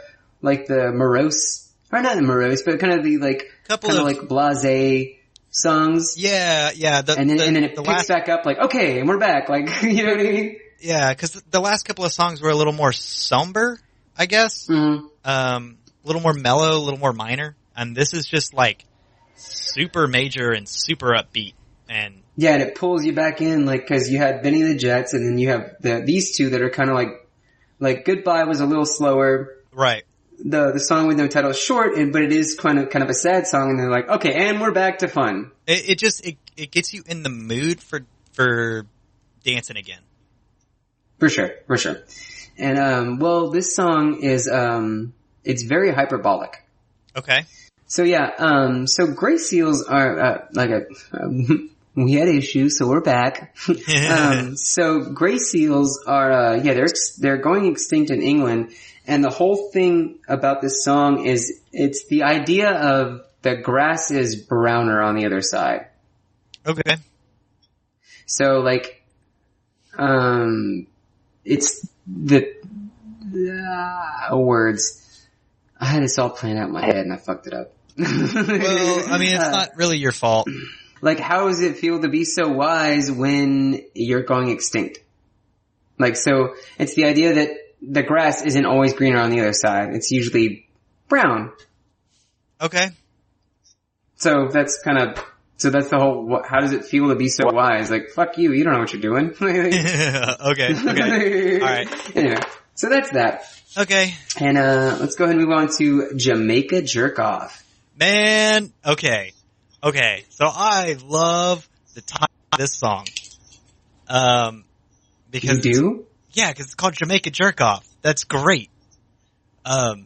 morose, or not the morose, but kind of the like, like blasé songs. Yeah. And then it picks back up like, okay, and we're back. Like, you know what I mean? Yeah, because the last couple of songs were a little more somber, I guess. Mm-hmm. A little more mellow, a little more minor. And this is just like super major and super upbeat. And yeah, and it pulls you back in, like, cause you had Benny the Jets, and then you have these two that are kind of like Goodbye was a little slower. Right. The song with no title is short, but it is kind of a sad song, and they're like, okay, and we're back to fun. It gets you in the mood for dancing again. For sure. And, well, this song is, it's very hyperbolic. Okay. So yeah, so Gray Seals are, we had issues, so we're back. So Gray Seals are, they're going extinct in England, and the whole thing about this song is, it's the idea of the grass is browner on the other side. Okay. So like, it's the words. I had this all planned out in my head and I fucked it up. Well, I mean, it's not really your fault. Like, how does it feel to be so wise when you're going extinct? Like, so it's the idea that the grass isn't always greener on the other side. It's usually brown. Okay. So that's the whole, how does it feel to be so wise? Like, fuck you, you don't know what you're doing. Okay. Alright. Anyway, so that's that. Okay. And, let's go ahead and move on to Jamaica Jerk Off. Man, okay. So I love the title of this song. Because you do? Yeah, because it's called Jamaica Jerk Off. That's great. Yeah.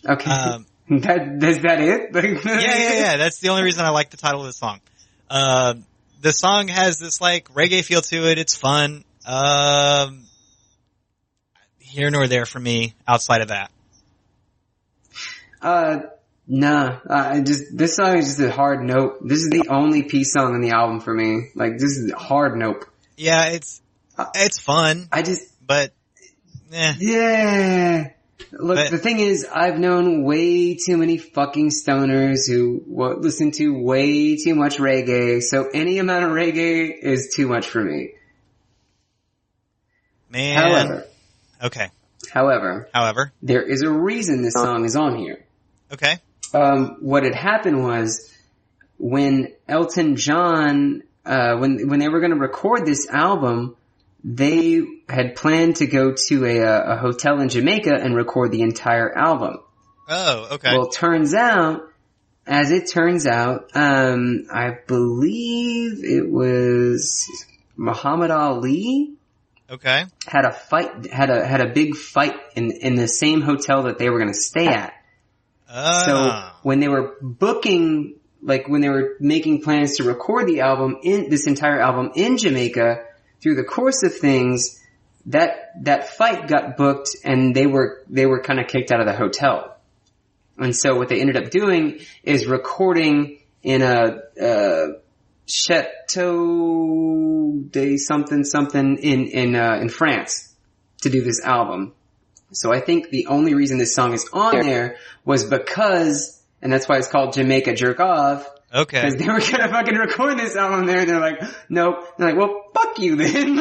Okay. Is that it? Yeah. That's the only reason I like the title of the song. The song has this like reggae feel to it. It's fun. Here nor there for me outside of that. Nah. This song is just a hard nope. This is the only peace song in the album for me. Like, this is a hard nope. Yeah, it's fun. Yeah. Look, the thing is, I've known way too many fucking stoners who listen to way too much reggae, so any amount of reggae is too much for me. Man. However, there is a reason this song is on here. Okay. What had happened was, when Elton John, when they were gonna record this album, they had planned to go to a hotel in Jamaica and record the entire album. Oh, okay. Well, as it turns out, I believe it was Muhammad Ali Okay. had a big fight in the same hotel that they were going to stay at. So when they were booking, like when they were making plans to record this entire album in Jamaica, through the course of things, that fight got booked and they were kind of kicked out of the hotel. And so what they ended up doing is recording in a Chateau de something in France to do this album. So I think the only reason this song is on there was because, and that's why it's called Jamaica Jerk Off. Okay. Because they were gonna fucking record this album there and they're like, nope. They're like, well, fuck you then.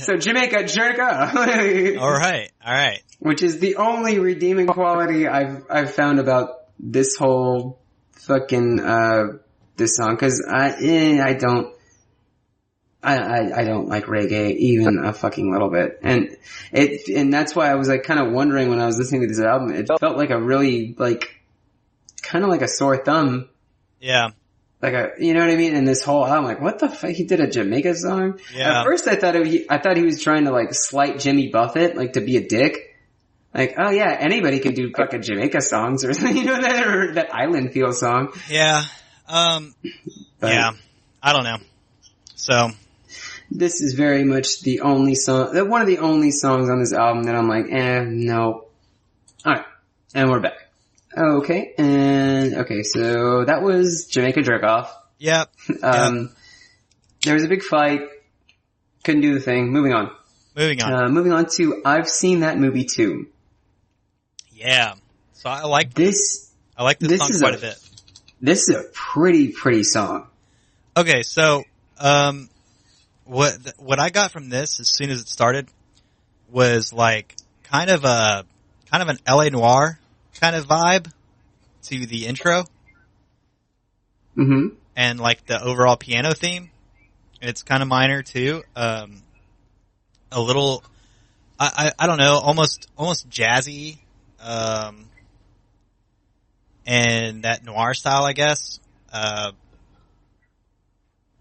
So Jamaica Jerk Off. Alright. Which is the only redeeming quality I've found about this whole fucking, this song. Cause I don't like reggae even a fucking little bit. And that's why I was like kind of wondering when I was listening to this album, it felt like a really kind of like a sore thumb. Yeah. You know what I mean? And this whole album, like, what the fuck? He did a Jamaica song? Yeah. At first I thought he was trying to like slight Jimmy Buffett, like to be a dick. Like, oh yeah, anybody can do fucking Jamaica songs or you know that Island Feel song. Yeah. Yeah. I don't know. So. This is very much the only song, one of the only songs on this album that I'm like, no. Alright. And we're back. Okay. So that was Jamaica Jerk Off. Yep. There was a big fight. Couldn't do the thing. Moving on. Moving on to I've Seen That Movie Too. Yeah. So I like this. I like this song quite a bit. This is a pretty song. Okay, so what I got from this as soon as it started was like kind of an LA Noir kind of vibe to the intro. Mm-hmm. And like the overall piano theme. It's kind of minor too. A little I don't know, almost jazzy. And that noir style, I guess.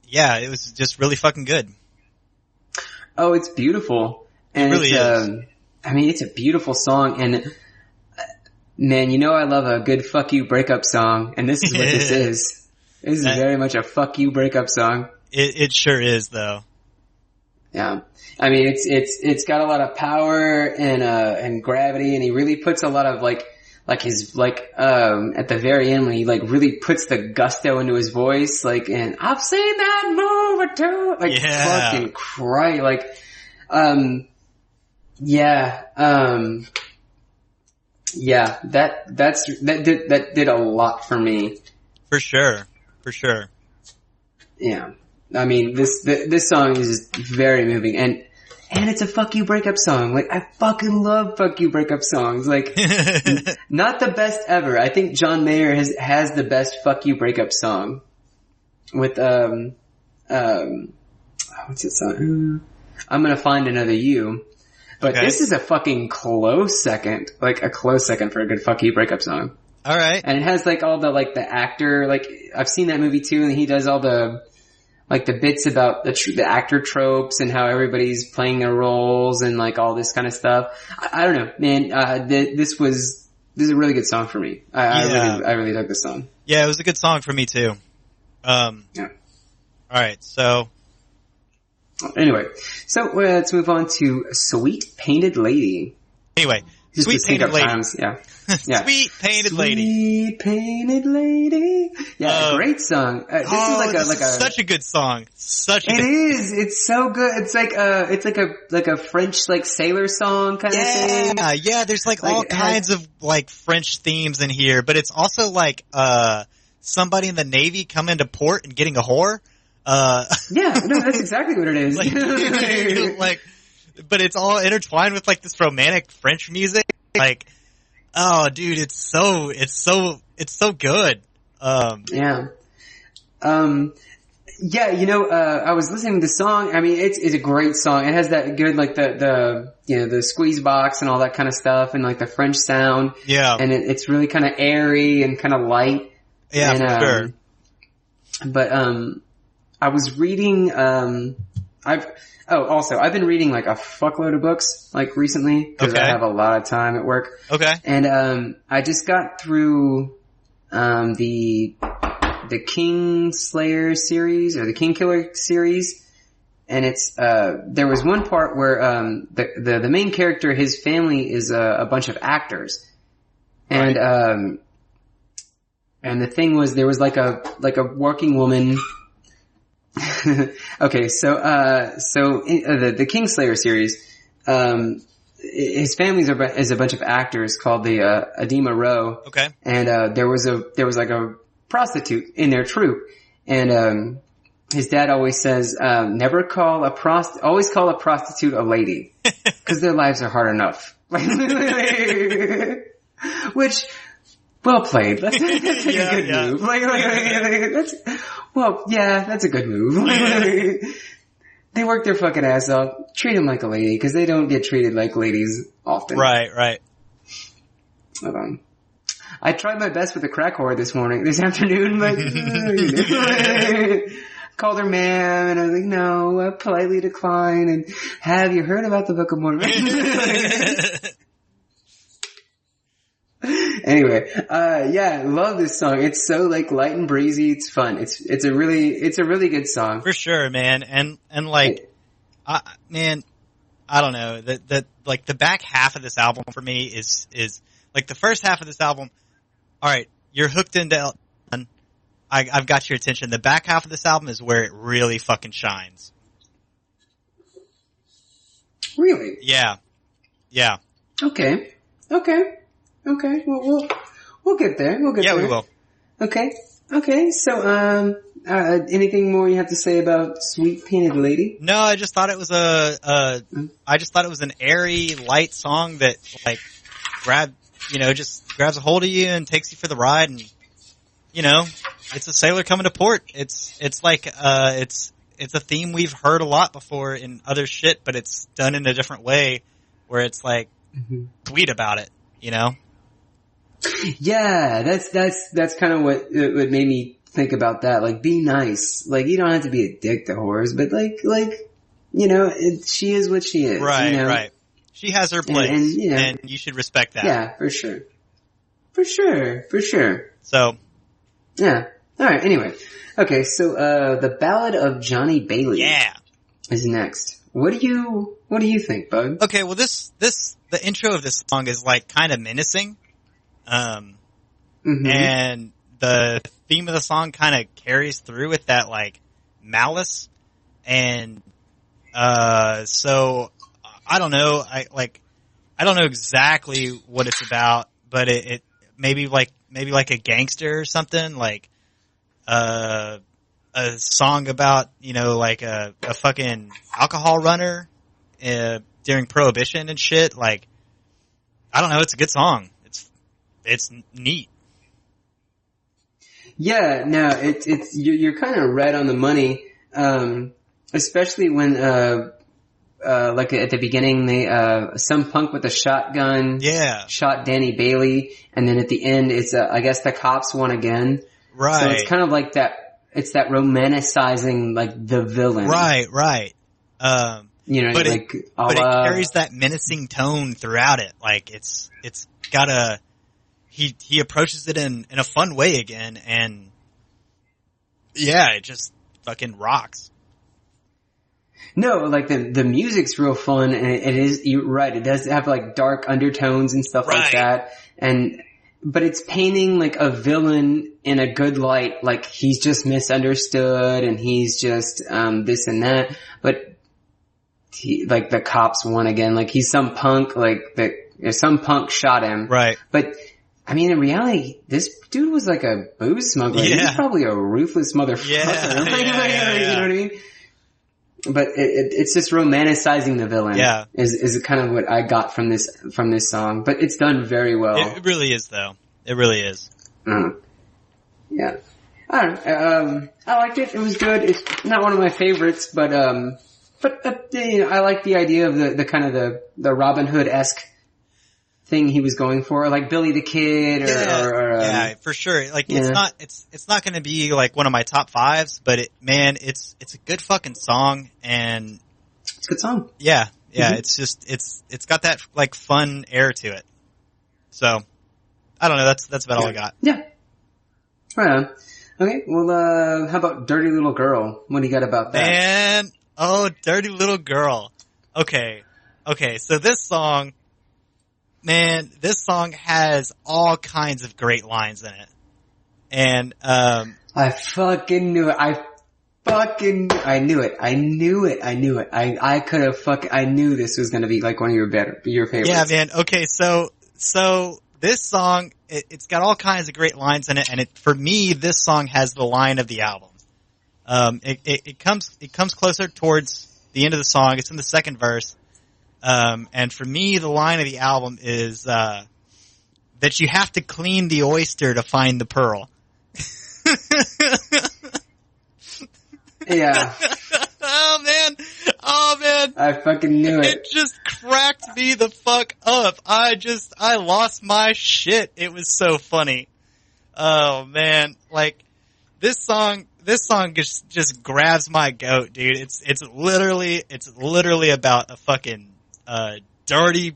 Yeah, it was just really fucking good. Oh, it's beautiful. And it really is. I mean, it's a beautiful song, and man, you know I love a good fuck you breakup song, and this is what this is. This is very much a fuck you breakup song. It sure is, though. Yeah. I mean, it's got a lot of power and gravity, and he really puts a lot of at the very end when he like really puts the gusto into his voice, like, and I've seen that movie too, like, fucking cry, like, that did a lot for me. For sure. Yeah. I mean, this song is just very moving, and it's a fuck you breakup song. Like, I fucking love fuck you breakup songs. Like, not the best ever. I think John Mayer has the best fuck you breakup song with, what's it song? I'm Gonna Find Another You. But this is a fucking close second. Like, a close second for a good fuck you breakup song. Alright. And it has like all the, like, the actor, like, I've seen that movie too, and he does all the, like, the bits about the actor tropes and how everybody's playing their roles and like all this kind of stuff. I don't know, man. This is a really good song for me. I really dug this song. Yeah, it was a good song for me too. Yeah. Alright, so. Anyway, so let's move on to Sweet Painted Lady. Anyway, Sweet Painted Lady. Yeah. Sweet Painted Lady. Sweet Painted Lady. Yeah, great song. This is such a good song. It is. It's so good. It's like a French like sailor song kind of thing. Yeah. There's like all kinds of like French themes in here, but it's also like somebody in the Navy coming to port and getting a whore. Yeah, no, that's exactly what it is. But it's all intertwined with like this romantic French music. Like, oh, dude, it's so good. Yeah. Yeah, you know, I was listening to the song. I mean, it's a great song. It has that good, like, the squeeze box and all that kind of stuff and like the French sound. Yeah. And it's really kind of airy and kind of light. Yeah, and, for sure. But, I was reading, I've been reading like a fuckload of books like recently because I have a lot of time at work. Okay. And I just got through the King Slayer series or the King Killer series. And it's, there was one part where, the main character, his family is a bunch of actors. And, Right. And the thing was, there was like a working woman. Okay, so the Kingslayer series, his family is a bunch of actors called the, Edema Row. Okay. And, there was like a prostitute in their troupe. And, his dad always says, always call a prostitute a lady. Cause their lives are hard enough. Which, well played. That's a good move. That's a good move. They work their fucking ass off. Treat them like a lady, cause they don't get treated like ladies often. Right. I tried my best with the crack whore this afternoon, but, called her ma'am, and I was like, no, I politely declined, and have you heard about the Book of Mormon? Anyway, love this song. It's so like light and breezy. It's fun. It's a really good song. For sure, man. And like, I don't know, that like the back half of this album for me is like the first half of this album. All right, you're hooked into Elton. I've got your attention. The back half of this album is where it really fucking shines. Really? Yeah. Okay. Well, we'll get there. Yeah, we will. Okay. So, anything more you have to say about Sweet Painted Lady? No, I just thought it was an airy, light song that like just grabs a hold of you and takes you for the ride, and it's a sailor coming to port. It's like it's a theme we've heard a lot before in other shit, but it's done in a different way where it's like sweet about it, Yeah, that's kind of what made me think about that. Like, be nice. Like, you don't have to be a dick to whores, but she is what she is. Right, right. She has her place, and you should respect that. Yeah, for sure. So. Yeah. Alright, anyway. Okay, so, the Ballad of Johnny Bailey. Yeah. Is next. What do you think, bud? Okay, well the intro of this song is like kind of menacing. And the theme of the song kind of carries through with that like malice. And, so I don't know. I don't know exactly what it's about, but it maybe like a gangster or something, like, a song about, like a fucking alcohol runner, during Prohibition and shit. Like, I don't know. It's a good song. It's neat. Yeah, no, you're kind of right on the money. Especially when, like at the beginning, some punk with a shotgun shot Danny Bailey, and then at the end, it's, I guess the cops won again. Right. So it's kind of like that, it's that romanticizing, like, the villain. Right. But it carries that menacing tone throughout it. Like, it's got he approaches it in a fun way again, and yeah, it just fucking rocks. No, like the music's real fun, and it is, you're right, it does have like dark undertones and stuff like that, but it's painting like a villain in a good light, like he's just misunderstood and he's just, this and that, but like the cops won again, like he's some punk, some punk shot him. Right. But, I mean, in reality, this dude was like a booze smuggler. Yeah. He's probably a ruthless motherfucker. Yeah. You know what I mean? But it's just romanticizing the villain. Yeah. Is kind of what I got from this song. But it's done very well. It really is, though. It really is. Yeah. I don't know. I liked it. It was good. It's not one of my favorites, but I like the idea of the kind of the Robin Hood-esque thing he was going for, like Billy the Kid, yeah, for sure. Like it's not going to be like one of my top fives, but it's a good fucking song, and it's a good song. Yeah, it's just it's got that like fun air to it. So I don't know. That's about all I got. Yeah. Right on. Okay. Well, how about Dirty Little Girl? What do you got about that? Man, Dirty Little Girl. Okay. So this song has all kinds of great lines in it, and I fucking knew it. I knew it. I knew this was gonna be like one of your favorites. Yeah, man. Okay, so this song, it's got all kinds of great lines in it, and for me, this song has the line of the album. It comes closer towards the end of the song. It's in the second verse. And for me, the line of the album is, that you have to clean the oyster to find the pearl. Yeah. Oh man. I fucking knew it. It just cracked me the fuck up. I lost my shit. It was so funny. Oh man. Like, this song just grabs my goat, dude. It's literally about a fucking, dirty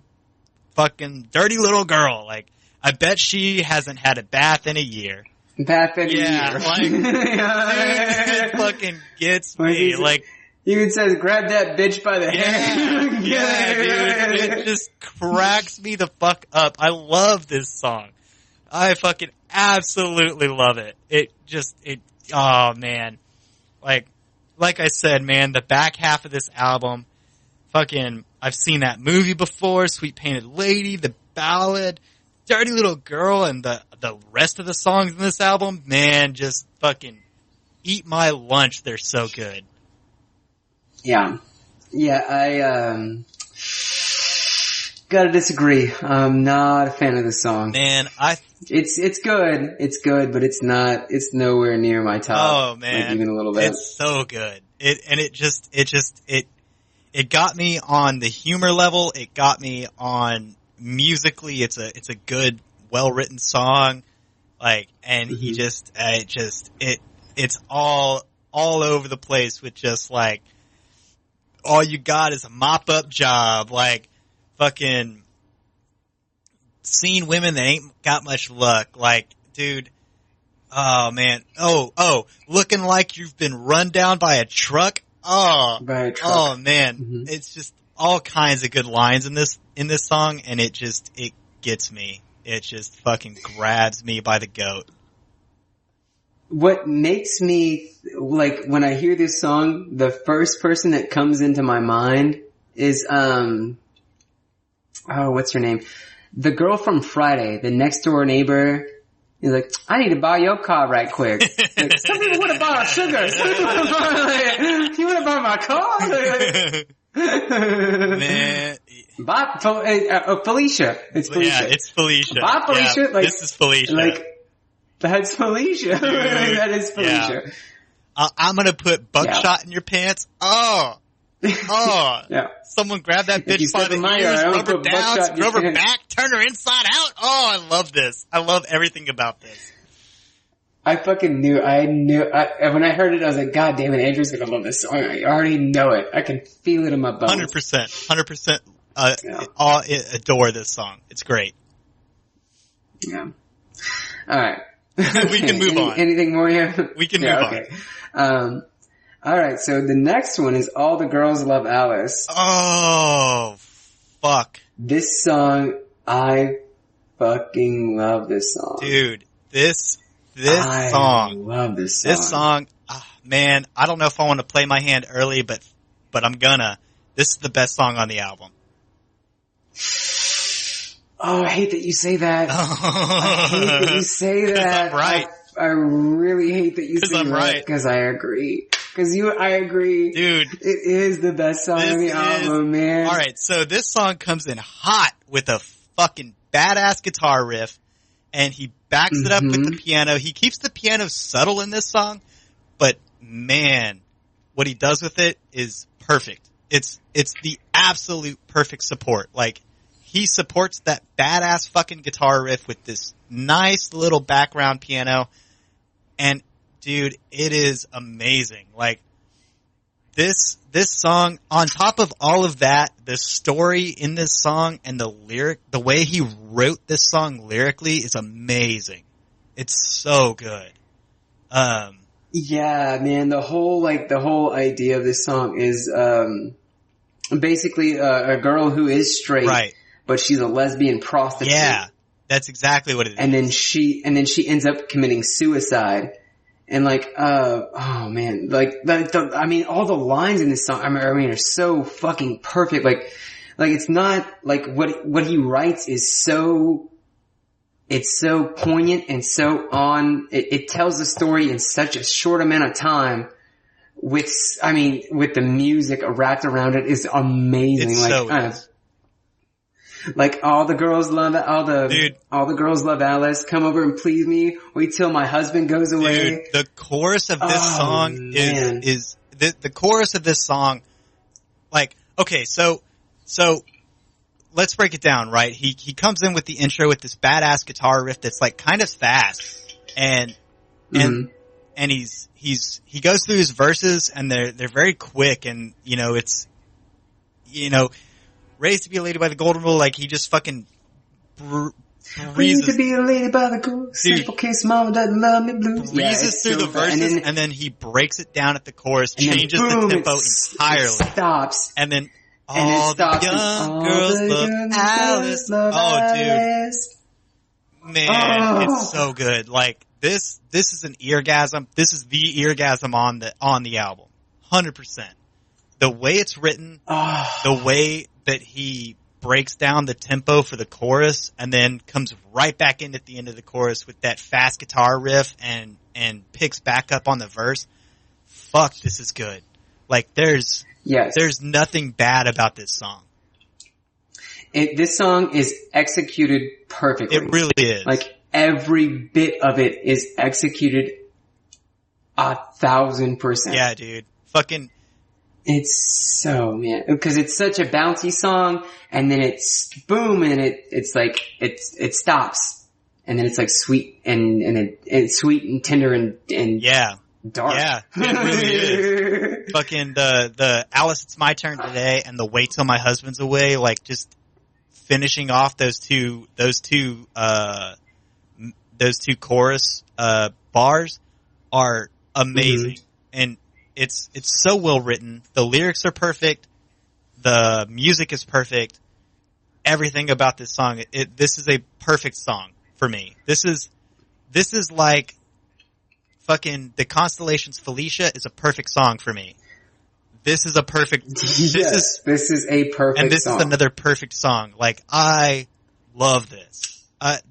little girl. Like, I bet she hasn't had a bath in a year. Like, dude, it fucking gets me. Like, he even says, grab that bitch by the hair. Yeah, dude. It just cracks me the fuck up. I love this song. I fucking absolutely love it. Oh man. Like I said, man, the back half of this album, fucking, I've seen that movie before, Sweet Painted Lady, the ballad, Dirty Little Girl, and the rest of the songs in this album, man, just fucking eat my lunch. They're so good. Yeah. Yeah, I, gotta disagree. I'm not a fan of this song. Man, It's good, but it's nowhere near my top. Oh man. Like, even a little bit. It's so good. It got me on the humor level. It got me on musically. It's a good, well-written song. Like, and he it's all over the place with just like, all you got is a mop-up job. Like, fucking seeing women that ain't got much luck. Like, dude, oh man. Oh, looking like you've been run down by a truck. Oh, by a truck. Oh man. Mm-hmm. It's just all kinds of good lines in this song, and it gets me. It just fucking grabs me by the goat. What makes me, like, when I hear this song, the first person that comes into my mind is, what's her name? The girl from Friday, the next door neighbor. He's like, I need to buy your car right quick. Like, some people want to buy sugar. Some people want to buy, you want to buy my car? Man. Felicia. It's Felicia. Yeah, it's Felicia. Bye, Felicia. Yeah, like, this is Felicia. Like, that's Felicia. That is Felicia. Yeah. I'm gonna put buckshot in your pants. Oh. Yeah. Someone grab that bitch by the ears, rub her down, rub her back, turn her inside out. Oh, I love this. I love everything about this. I fucking knew. When I heard it, I was like, God damn it, Andrew's gonna love this song. I already know it. I can feel it in my bones. 100%. All adore this song. It's great. Yeah. Alright. We can move on. Anything more here? We can move on. Alright, so the next one is All the Girls Love Alice. Oh, fuck. This song, I fucking love this song. Dude, this I song. Love this song. This song, man, I don't know if I want to play my hand early, but I'm gonna. This is the best song on the album. Oh, I hate that you say that. I hate that you say that. I'm right. I really hate that you say I'm that. Right. Because I agree. I agree. Dude. It is the best song on the album, man. Alright, so this song comes in hot with a fucking badass guitar riff, and he backs it up with the piano. He keeps the piano subtle in this song, but man, what he does with it is perfect. It's the absolute perfect support. Like, he supports that badass fucking guitar riff with this nice little background piano. And dude, it is amazing. Like this song, on top of all of that, the story in this song and the way he wrote this song lyrically is amazing. It's so good. Yeah, man, the whole idea of this song is, basically a girl who is straight, right, but she's a lesbian prostitute. Yeah, that's exactly what it is. And then she ends up committing suicide. And like, oh man, like, I mean, all the lines in this song, I mean, are so fucking perfect. Like it's not, like, what he writes is so, it's so poignant and so it tells the story in such a short amount of time with the music wrapped around it is amazing. It's like, so is. Like all the girls love Alice. Come over and please me. Wait till my husband goes away. Dude, the chorus of this song is the chorus of this song. Like, okay, so let's break it down, right? He comes in with the intro with this badass guitar riff that's like kind of fast, and he goes through his verses and they're very quick, and it's raised to be a lady by the golden rule, like he just fucking raised to be a lady by the golden simple case, mama doesn't love me blues. Breezes through the verses and then he breaks it down at the chorus, changes the tempo entirely, stops, and then all the young girls love Alice. Oh, dude, man, it's so good. Like this is an eargasm. This is the eargasm on the album, 100%. The way it's written, the way that he breaks down the tempo for the chorus and then comes right back in at the end of the chorus with that fast guitar riff and picks back up on the verse. Fuck, this is good. Like there's nothing bad about this song. This song is executed perfectly. It really is. Like every bit of it is executed 1,000%. Yeah, dude. Fucking. It's so, man, because it's such a bouncy song, and then it's boom, and it's like, it stops, and then it's like sweet, and it's sweet and tender and yeah, dark. Yeah, it really is. Fucking the Alice, it's my turn today, and the wait till my husband's away, like just finishing off those two chorus, bars are amazing. And it's so well written. The lyrics are perfect. The music is perfect. Everything about this song, this is a perfect song for me. This is like fucking the Constellations Felicia is a perfect song for me. This is a perfect, this is a perfect and this song. is another perfect song. Like, I love this.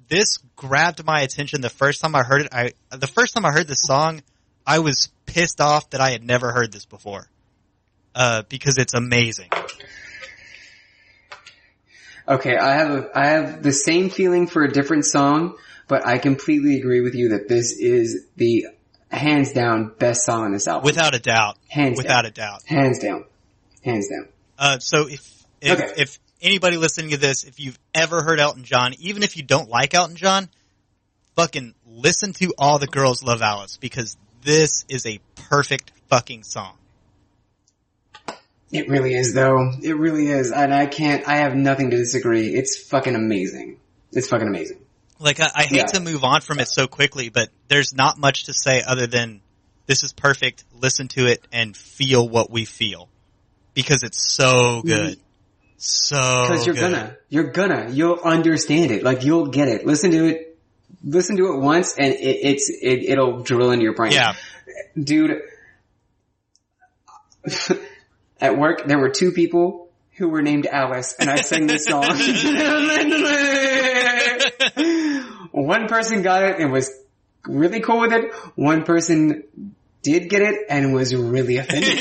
This grabbed my attention the first time I heard it. The first time I heard this song, I was pissed off that I had never heard this before. Because it's amazing. Okay, I have the same feeling for a different song, but I completely agree with you that this is the hands down best song on this album. Without a doubt. Hands down. Hands down. So if anybody listening to this, if you've ever heard Elton John, even if you don't like Elton John, fucking listen to All the Girls Love Alice, because this is a perfect fucking song. It really is, though. It really is. And I have nothing to disagree. It's fucking amazing. It's fucking amazing. Like, I hate to move on from it so quickly, but there's not much to say other than this is perfect. Listen to it and feel what we feel. Because it's so good. So because you'll understand it. Like, you'll get it. Listen to it once and it'll drill into your brain. Yeah. Dude, at work, there were two people who were named Alice, and I sang this song. One person got it and was really cool with it. One person did get it and was really offended.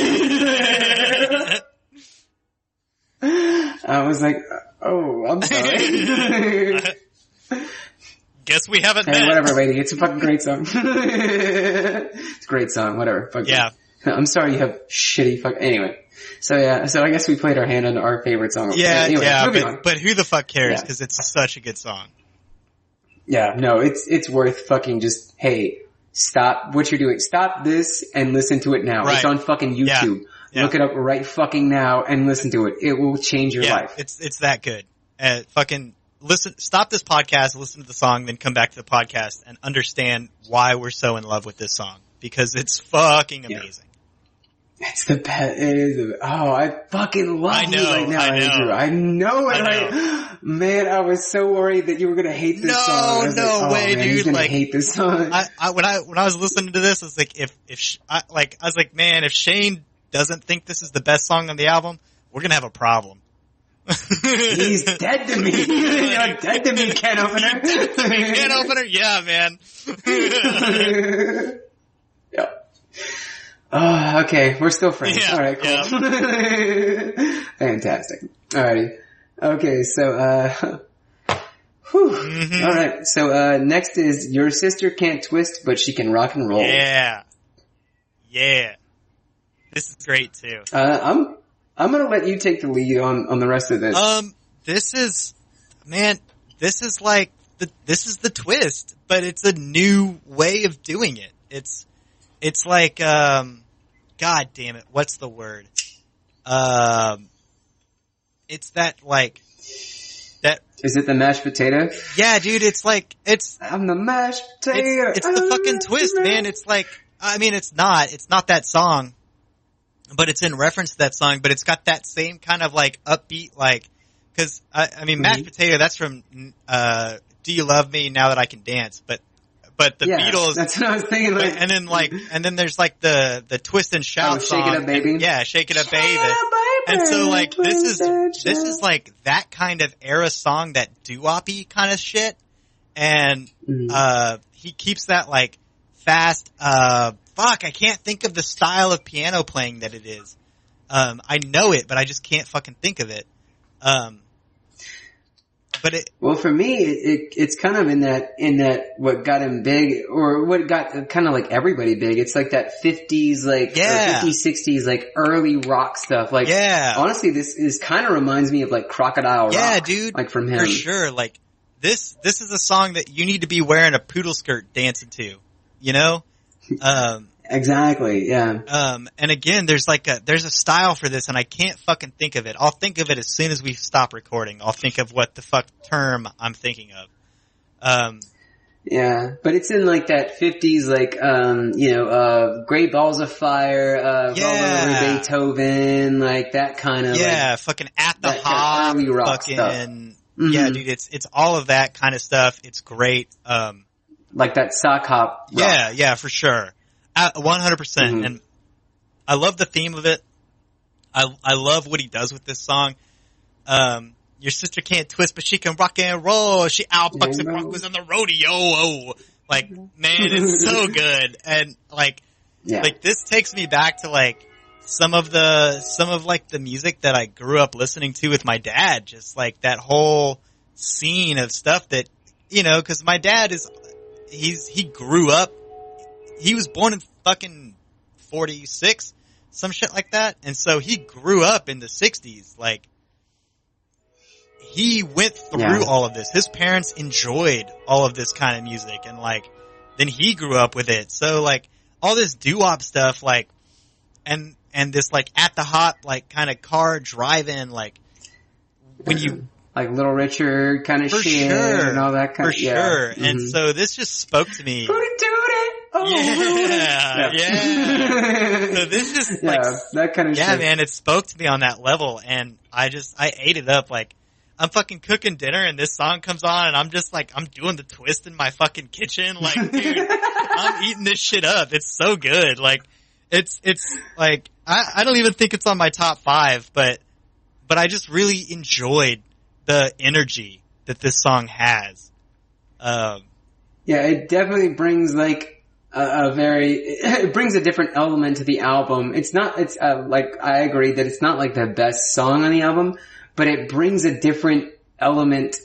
I was like, oh, I'm sorry. Guess we haven't met. Hey, whatever, lady. It's a fucking great song. It's a great song. Whatever. Fuck yeah. I'm sorry you have shitty fuck. Anyway. So I guess we played our hand on our favorite song. Yeah, anyway, but who the fuck cares? Yeah. Because it's such a good song. Yeah, no, it's worth fucking just, hey, stop what you're doing. Stop this and listen to it now. Right. It's on fucking YouTube. Yeah. Look it up right fucking now and listen to it. It will change your life. It's that good. Fucking stop this podcast, listen to the song, then come back to the podcast and understand why we're so in love with this song. Because it's fucking amazing. It's the best. It is. I fucking love you right now, Andrew. I know it. Man, I was so worried that you were gonna hate this song. No way, dude. He's gonna hate this song. When I was listening to this, I was like, man, if Shane doesn't think this is the best song on the album, we're gonna have a problem. He's dead to me. You're dead to me, can opener. Can opener? Yeah, man. Yeah. Oh, okay. We're still friends. Yeah, All right, cool. Yeah. Fantastic. Alrighty. Okay, so, Mm-hmm. All right. So, next is Your Sister Can't Twist, but She Can Rock and Roll. Yeah. This is great too. I'm gonna let you take the lead on the rest of this. This is the twist, but it's a new way of doing it. It's like, God damn it, what's the word? It's that like, that. Is it the mashed potato? Yeah, dude, I'm the mashed potato. It's the fucking twist, man. It's like, I mean, it's not that song, but it's in reference to that song, but it's got that same kind of like upbeat, like, cause I mean, mashed potato, that's from, Do You Love Me Now That I Can Dance, but the Beatles. That's what I was thinking. Like, and then there's like the twist and shout song. Shake It Up, Baby. Shake It Up, Baby. And so like this is like that kind of era song, that doo-wop-y kind of shit. And he keeps that like fast. Fuck, I can't think of the style of piano playing that it is. I know it, but I just can't fucking think of it. Well, for me, it's kind of in that what got him big, or what got kind of like everybody big. It's like that 50s, like, or 50s, 60s, like early rock stuff. Like, honestly, this kind of reminds me of like Crocodile Rock. Yeah, dude. Like from him. For sure. Like, this is a song that you need to be wearing a poodle skirt dancing to, you know? Exactly, yeah. And again, there's a style for this, and I can't fucking think of it. I'll think of it as soon as we stop recording. I'll think of what the fuck term I'm thinking of. Yeah, but it's in like that 50s, like, Great Balls of Fire, Rolling Over Beethoven, like that kind of, fucking At the Hop, kind of early rock fucking, stuff. Yeah, dude, it's all of that kind of stuff. It's great. Like that sock hop rock. Yeah, for sure. 100%. And I love the theme of it. I love what he does with this song. Your sister can't twist, but she can rock and roll. She outbucks and broncos on the rodeo. Like, man, it's so good. And like this takes me back to like some of like the music that I grew up listening to with my dad. Just like that whole scene of stuff that, you know, cause my dad he grew up. He was born in fucking 46, some shit like that. And so he grew up in the 60s. Like, he went through all of this. His parents enjoyed all of this kind of music. And like, then he grew up with it. So like, all this doo-wop stuff, like, and this like at the hop, like kind of car driving, like, when you, like Little Richard kind of shit and all that kind of stuff. For sure. And so this just spoke to me. Yeah. So this just like, that kind of shit. Yeah, man, it spoke to me on that level, and I ate it up. Like, I'm fucking cooking dinner and this song comes on and I'm just like, I'm doing the twist in my fucking kitchen. Like, dude, I'm eating this shit up. It's so good. Like, it's like, I don't even think it's on my top 5, but I just really enjoyed the energy that this song has. Yeah, it definitely brings like it brings a different element to the album. It's like, I agree that it's not like the best song on the album, but it brings a different element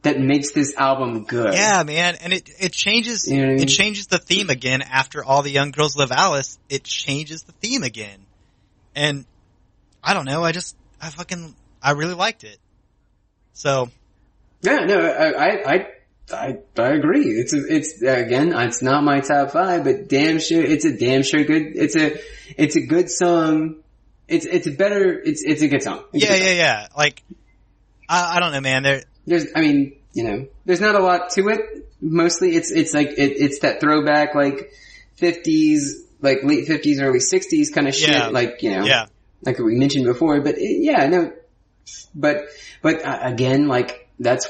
that makes this album good. Yeah, man. And it changes, you know what I mean? It changes the theme again after All the Young Girls Love Alice. It changes the theme again. And I don't know. I really liked it. So. Yeah, no, I agree. It's again, it's not my top 5, but damn sure, it's a damn sure good, it's a good song. It's a good song. Yeah. Like, I don't know, man. There's not a lot to it. Mostly it's like, it's that throwback, like, 50s, like late 50s, early 60s kind of shit, like we mentioned before, but again, like, that's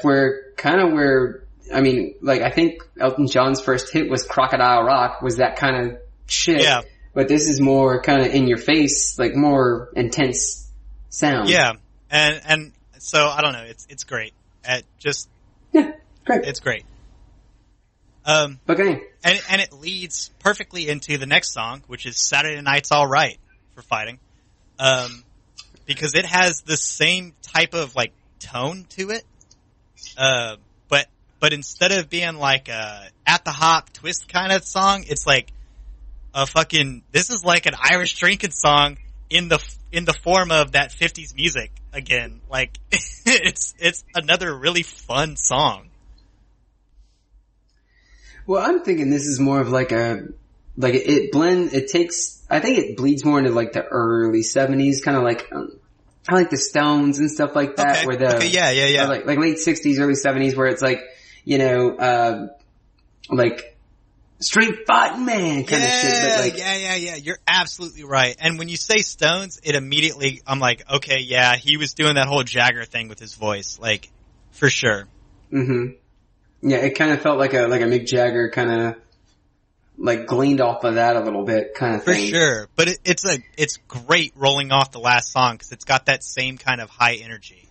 I think Elton John's first hit was Crocodile Rock, was that kind of shit. Yeah. But this is more kind of in your face, like more intense sound. Yeah. And so, I don't know, it's great. Great. It's great. Okay. And it leads perfectly into the next song, which is Saturday Night's Alright for fighting. Because it has the same type of, like, tone to it. But instead of being like a at the hop twist kind of song, it's like this is like an Irish drinking song in the form of that 50s music again. Like, it's another really fun song. Well, I'm thinking this is more of I think it bleeds more into like the early 70s, kind of like, I like the Stones and stuff like that, yeah. Like late 60s, early 70s, where it's like, like straight fighting man kind of shit. But like, yeah. You're absolutely right. And when you say Stones, I'm like, okay, yeah, he was doing that whole Jagger thing with his voice, like, for sure. Mm-hmm. Yeah, it kind of felt like a Mick Jagger kind of like gleaned off of that a little bit kind of thing. For sure. But it's great rolling off the last song because it's got that same kind of high energy.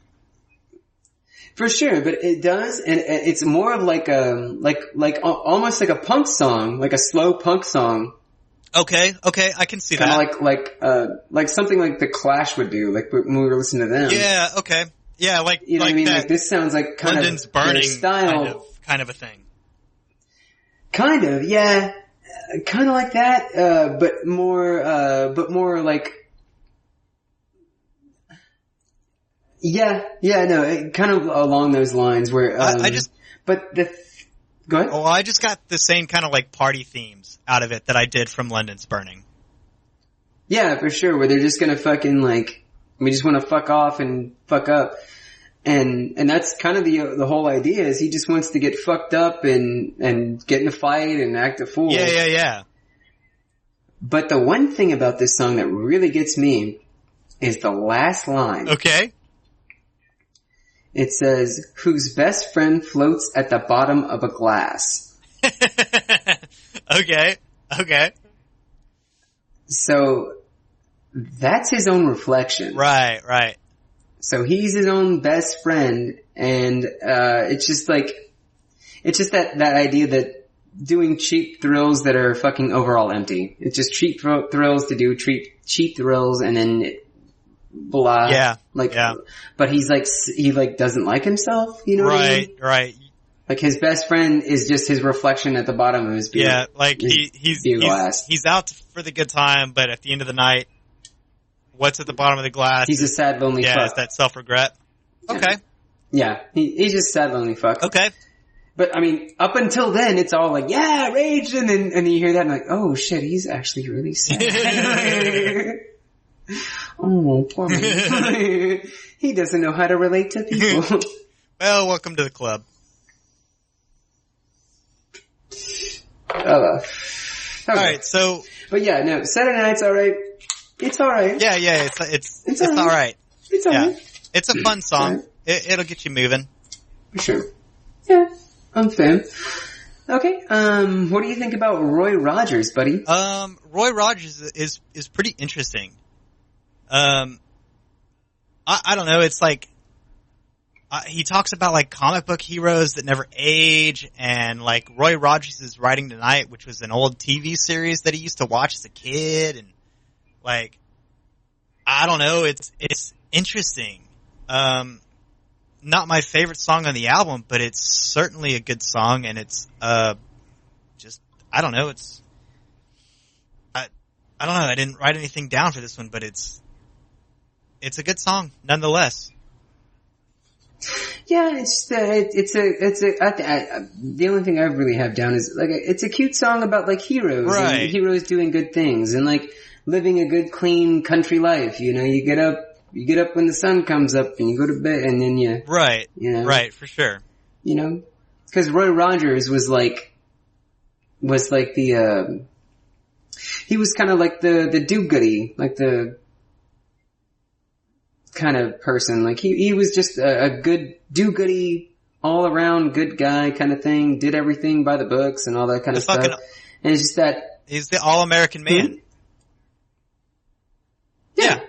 For sure, but it does, and it's more of like almost like a punk song, like a slow punk song. Okay, I can see kind that. Kind of like something like the Clash would do, like when we were listening to them. Yeah, okay. Yeah, like, you know what I mean? Like this sounds like kind London's of Burning style. Kind of a thing. Kind of, yeah. Kind of like that, but more like, no, kind of along those lines where, go ahead. Oh, I just got the same kind of like party themes out of it that I did from London's Burning. Yeah, for sure, where they're just gonna fucking like, we just wanna fuck off and fuck up. And that's kind of the whole idea is he just wants to get fucked up and get in a fight and act a fool. Yeah. But the one thing about this song that really gets me is the last line. Okay. It says, whose best friend floats at the bottom of a glass. Okay. So that's his own reflection. Right. So he's his own best friend, and it's just that idea that doing cheap thrills that are fucking overall empty. It's just cheap thrills to do cheap thrills, and then blah. Yeah. But he doesn't like himself. You know what I mean? Right. Like his best friend is just his reflection at the bottom of his beer. Yeah, like he's out for the good time, but at the end of the night, what's at the bottom of the glass? He's a sad, lonely fuck. Yeah, it's that self-regret. Okay. Yeah, he's just sad, lonely fuck. Okay. But I mean, up until then, it's all like, yeah, rage, and then you hear that and like, oh shit, he's actually really sad. Oh, poor man. He doesn't know how to relate to people. Well, welcome to the club. Okay. Alright, so... But yeah, no, Saturday Night's alright. It's alright. Yeah, it's alright. It's alright. Yeah. It's a fun song. It'll get you moving. For sure. Yeah, I'm a fan. Okay, what do you think about Roy Rogers, buddy? Roy Rogers is pretty interesting. I don't know, it's like, he talks about like comic book heroes that never age, and like Roy Rogers is Writing Tonight, which was an old TV series that he used to watch as a kid, and like, I don't know, it's interesting. Not my favorite song on the album, but it's certainly a good song, and it's just, I don't know, it's, I don't know, I didn't write anything down for this one, but it's a good song nonetheless. Yeah, the only thing I really have down is like it's a cute song about like heroes, Right? And heroes doing good things and like living a good, clean country life. You know, you get up when the sun comes up and you go to bed and then right, right, for sure. You know, because Roy Rogers was like the he was kind of like the do-goody, like the kind of person. Like he was just a good do-goody, all around good guy kind of thing. Did everything by the books and all that kind of stuff. And it's just that he's the all-American man. Hmm? Yeah.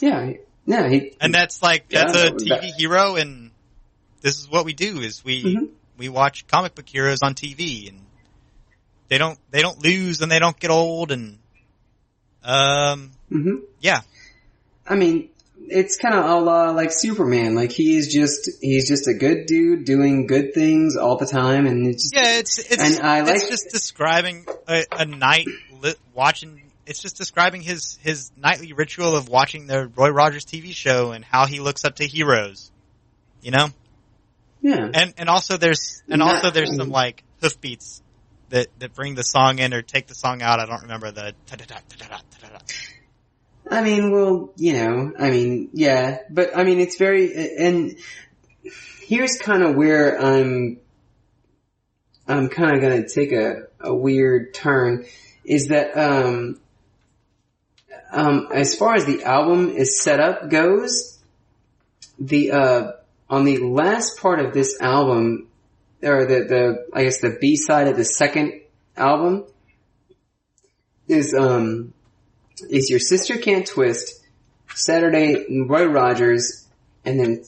And that's a TV hero, and this is what we do: is we watch comic book heroes on TV, and they don't lose and they don't get old, and yeah. I mean, it's kind of a la like Superman. Like he's just a good dude doing good things all the time, and it's just describing a night watching. It's just describing his nightly ritual of watching the Roy Rogers TV show and how he looks up to heroes. You know? Yeah. And also there's some like hoofbeats that bring the song in or take the song out. I don't remember the I mean, well, you know, I mean, yeah, but I mean, it's very, and here's kind of where I'm kind of going to take a weird turn, is that, as far as the album is set up goes, on the last part of this album, or I guess the B-side of the second album is Your Sister Can't Twist, Saturday, Roy Rogers, and then,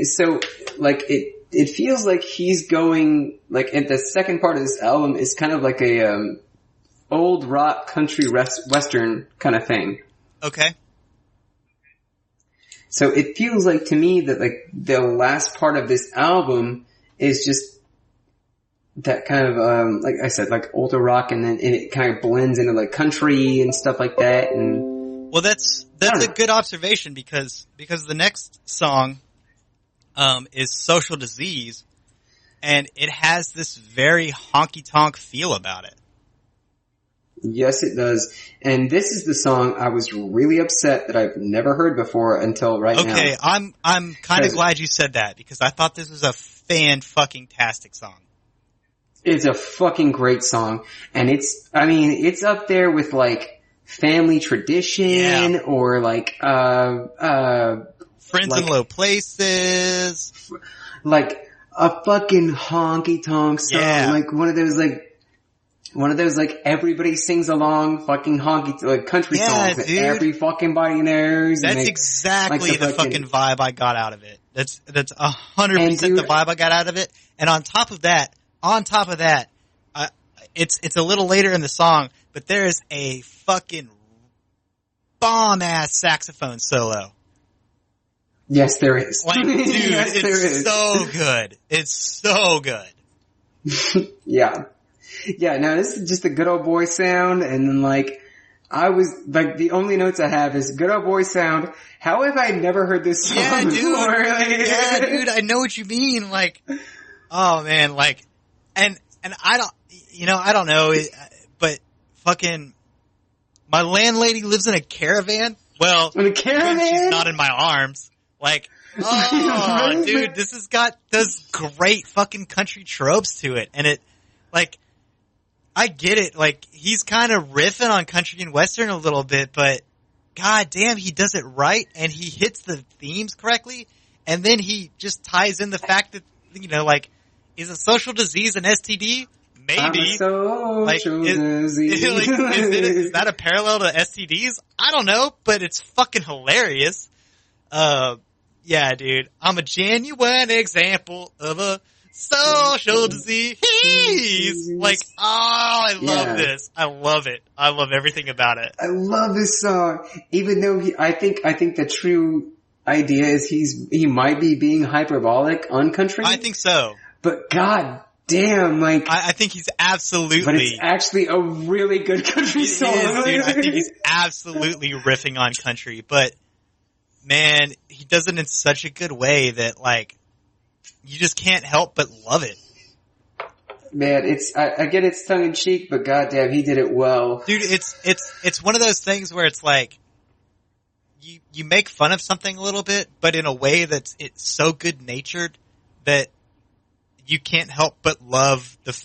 so, like, it feels like he's going, like, at the second part of this album is kind of like a, old rock country western kind of thing. Okay. So it feels like to me that like the last part of this album is just that kind of, like I said, like older rock, and then it kind of blends into like country and stuff like that. And well, that's a good observation because the next song, is Social Disease, and it has this very honky tonk feel about it. Yes, it does. And this is the song I was really upset that I've never heard before until right now. Okay, I'm kind of glad you said that because I thought this was a fan-fucking-tastic song. It's a fucking great song. And it's up there with like Family Tradition or like, Friends like, in Low Places. Like a fucking honky tonk song. Yeah. Like one of those like everybody sings along fucking honky like country songs that every fucking body knows. That's exactly the fucking vibe I got out of it. That's 100% the vibe I got out of it. And on top of that, it's a little later in the song, but there is a fucking bomb ass saxophone solo. Yes, there is. Like, dude, it's so good. It's so good. Yeah. Yeah, no, this is just a good old boy sound, and then like, I was, like, the only notes I have is good old boy sound. How have I never heard this song before? Yeah, dude, I know what you mean, like, oh man, like, and I don't know, but fucking, my landlady lives in a caravan. Well, in a caravan? She's not in my arms. Like, oh, dude, this has got those great fucking country tropes to it, and it, like, I get it. Like, he's kind of riffing on country and western a little bit, but god damn, he does it right, and he hits the themes correctly, and then he just ties in the fact that, you know, like, is a social disease an STD? Maybe. Is that a parallel to STDs? I don't know, but it's fucking hilarious. Yeah, dude, I'm a genuine example of a social disease. Like, oh, I love this. I love it. I love everything about it. I love this song. Even though I think the true idea is he might be being hyperbolic on country. I think so. But god damn, like. I think he's absolutely. But it's actually a really good country song. Dude. I think he's absolutely riffing on country, but man, he does it in such a good way that, like, you just can't help but love it. Man, I get it's tongue in cheek, but goddamn, he did it well. Dude, it's one of those things where it's like, you make fun of something a little bit, but in a way it's so good natured that you can't help but love the.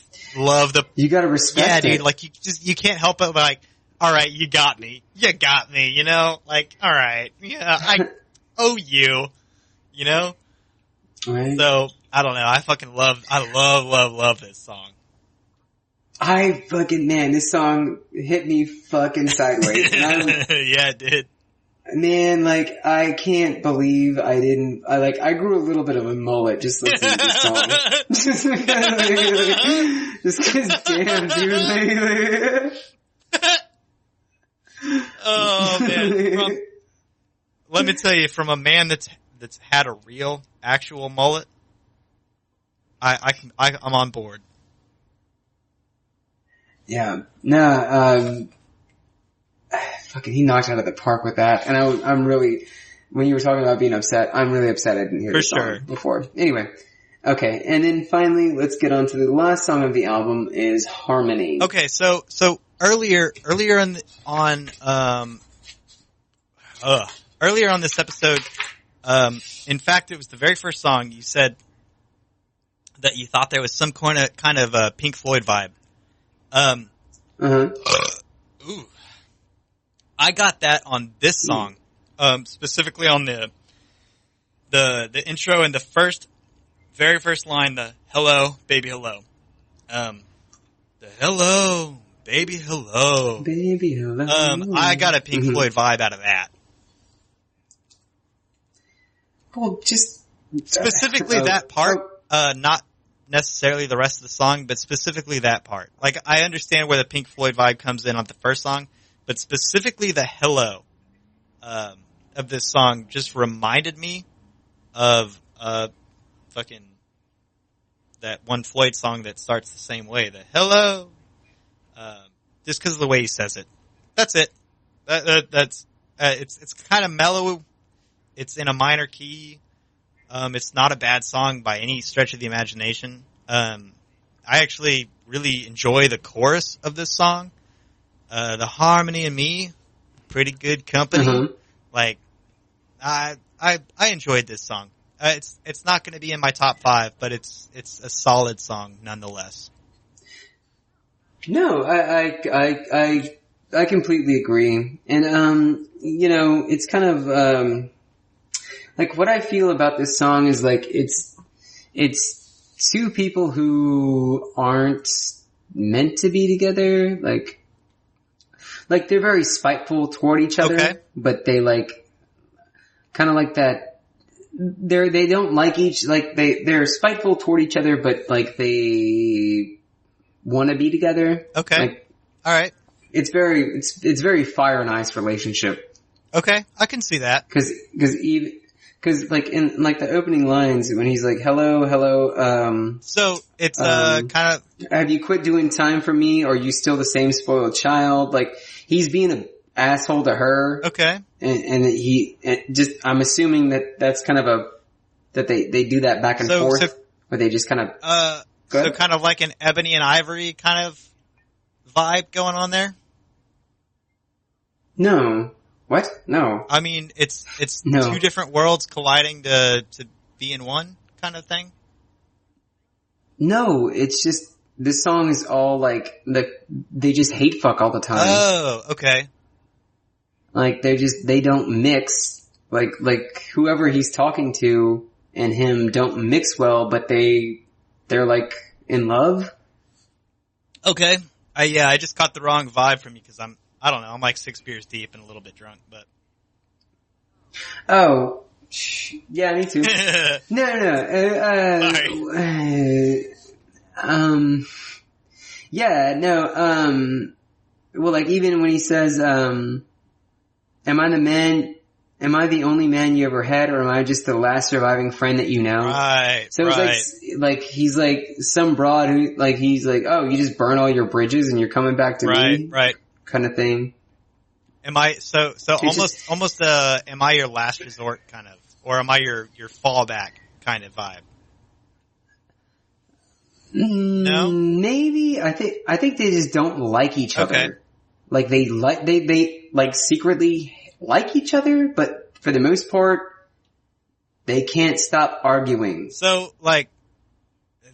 You gotta respect it. Yeah, dude, like you can't help but like, all right, you got me, you know, like, all right, yeah, I owe you, you know. Right. So I don't know. I love this song. Man, this song hit me fucking sideways. Yeah, it did. Man, like, I can't believe I grew a little bit of a mullet just listening to this song. Just cause, damn, dude, Oh, man. Let me tell you, from a man that's had a real, actual mullet, I'm on board. Yeah. Nah, fucking, he knocked it out of the park with that. And I'm really, when you were talking about being upset, I'm really upset I didn't hear this song before. Anyway. Okay. And then finally, let's get on to the last song of the album is Harmony. Okay. So earlier on this episode, in fact, it was the very first song you said that you thought there was some kind of a Pink Floyd vibe. Ooh. I got that on this song, specifically on the intro and the very first line, the hello, baby, hello. The hello, baby, hello. Baby, hello. I got a Pink Floyd vibe out of that. Well, just specifically that part, not necessarily the rest of the song, but specifically that part. Like, I understand where the Pink Floyd vibe comes in on the first song, but specifically the hello of this song just reminded me of fucking that one Floyd song that starts the same way. The hello, just because of the way he says it. That's it. That's it's kind of mellow. It's in a minor key. It's not a bad song by any stretch of the imagination. I actually really enjoy the chorus of this song. The harmony in me, pretty good company. Mm-hmm. Like, I enjoyed this song. It's not going to be in my top 5, but it's a solid song nonetheless. No, I completely agree. And, it's kind of, like, what I feel about this song is, like, it's two people who aren't meant to be together. Like they're very spiteful toward each other, okay. But they, like, kind of like that. They don't like they're spiteful toward each other, but, like, they want to be together. Okay. Like, all right. It's very fire and ice relationship. Okay. I can see that. Cause like in like the opening lines when he's like, hello, so it's kind of, have you quit doing time for me? Or are you still the same spoiled child? Like, he's being an asshole to her. Okay. And I'm assuming that's kind of that they do that back and forth, where they just kind of, so kind of like an Ebony and Ivory kind of vibe going on there? No. What? No. I mean, it's two different worlds colliding to be in one kind of thing? No, it's just, this song is all like, they just hate fuck all the time. Oh, okay. Like, they don't mix, like whoever he's talking to and him don't mix well, but they're like in love. Okay. I just caught the wrong vibe from you because I don't know, I'm like 6 beers deep and a little bit drunk, but. Oh, yeah, me too. No. Yeah, no, well, like, even when he says, am I the only man you ever had, or am I just the last surviving friend that you know? Right. So it's like he's like some broad who, like, he's like, oh, you just burn all your bridges and you're coming back to me? Right. Kind of thing. Am I so almost am I your last resort kind of, or am I your fallback kind of vibe? No, maybe I think they just don't like each other. Okay. Like they like secretly like each other, but for the most part, they can't stop arguing. So like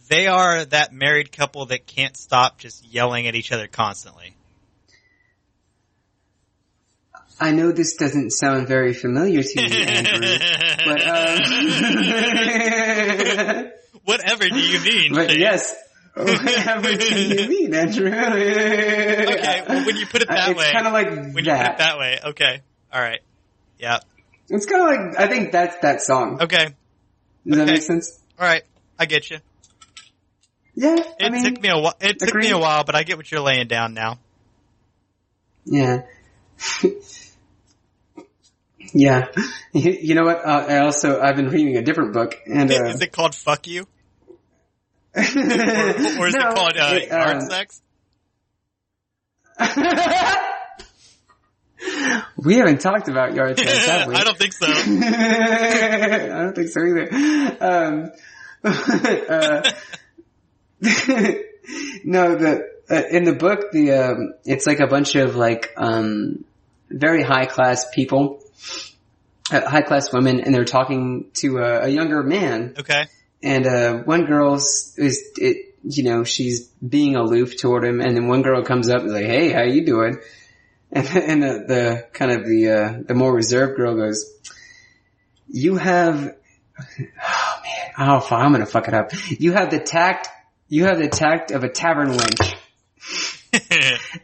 they are that married couple that can't stop just yelling at each other constantly. I know this doesn't sound very familiar to you, Andrew, but whatever do you mean? But Shane? Yes, whatever do you mean, Andrew? Okay, well when you put it that way, it's kind of like when you put it that way. Okay, all right, yeah. It's kind of like I think that's that song. Okay, Does that make sense? All right, I get you. Yeah, It took me a while. It took me a while, but I get what you're laying down now. Yeah. Yeah. You know what? I've been reading a different book, and is it called "Fuck You"? or is it called "Yard Sex"? We haven't talked about yard sex, have we? I don't think so. I don't think so either. No, in the book, it's like a bunch of like very high class people, high class women, and they're talking to a younger man. Okay. And one girl she's being aloof toward him, and then one girl comes up and is like, "Hey, how you doing?" And the kind of the more reserved girl goes, "You have, oh man, I'm gonna fuck it up. You have the tact of a tavern wench."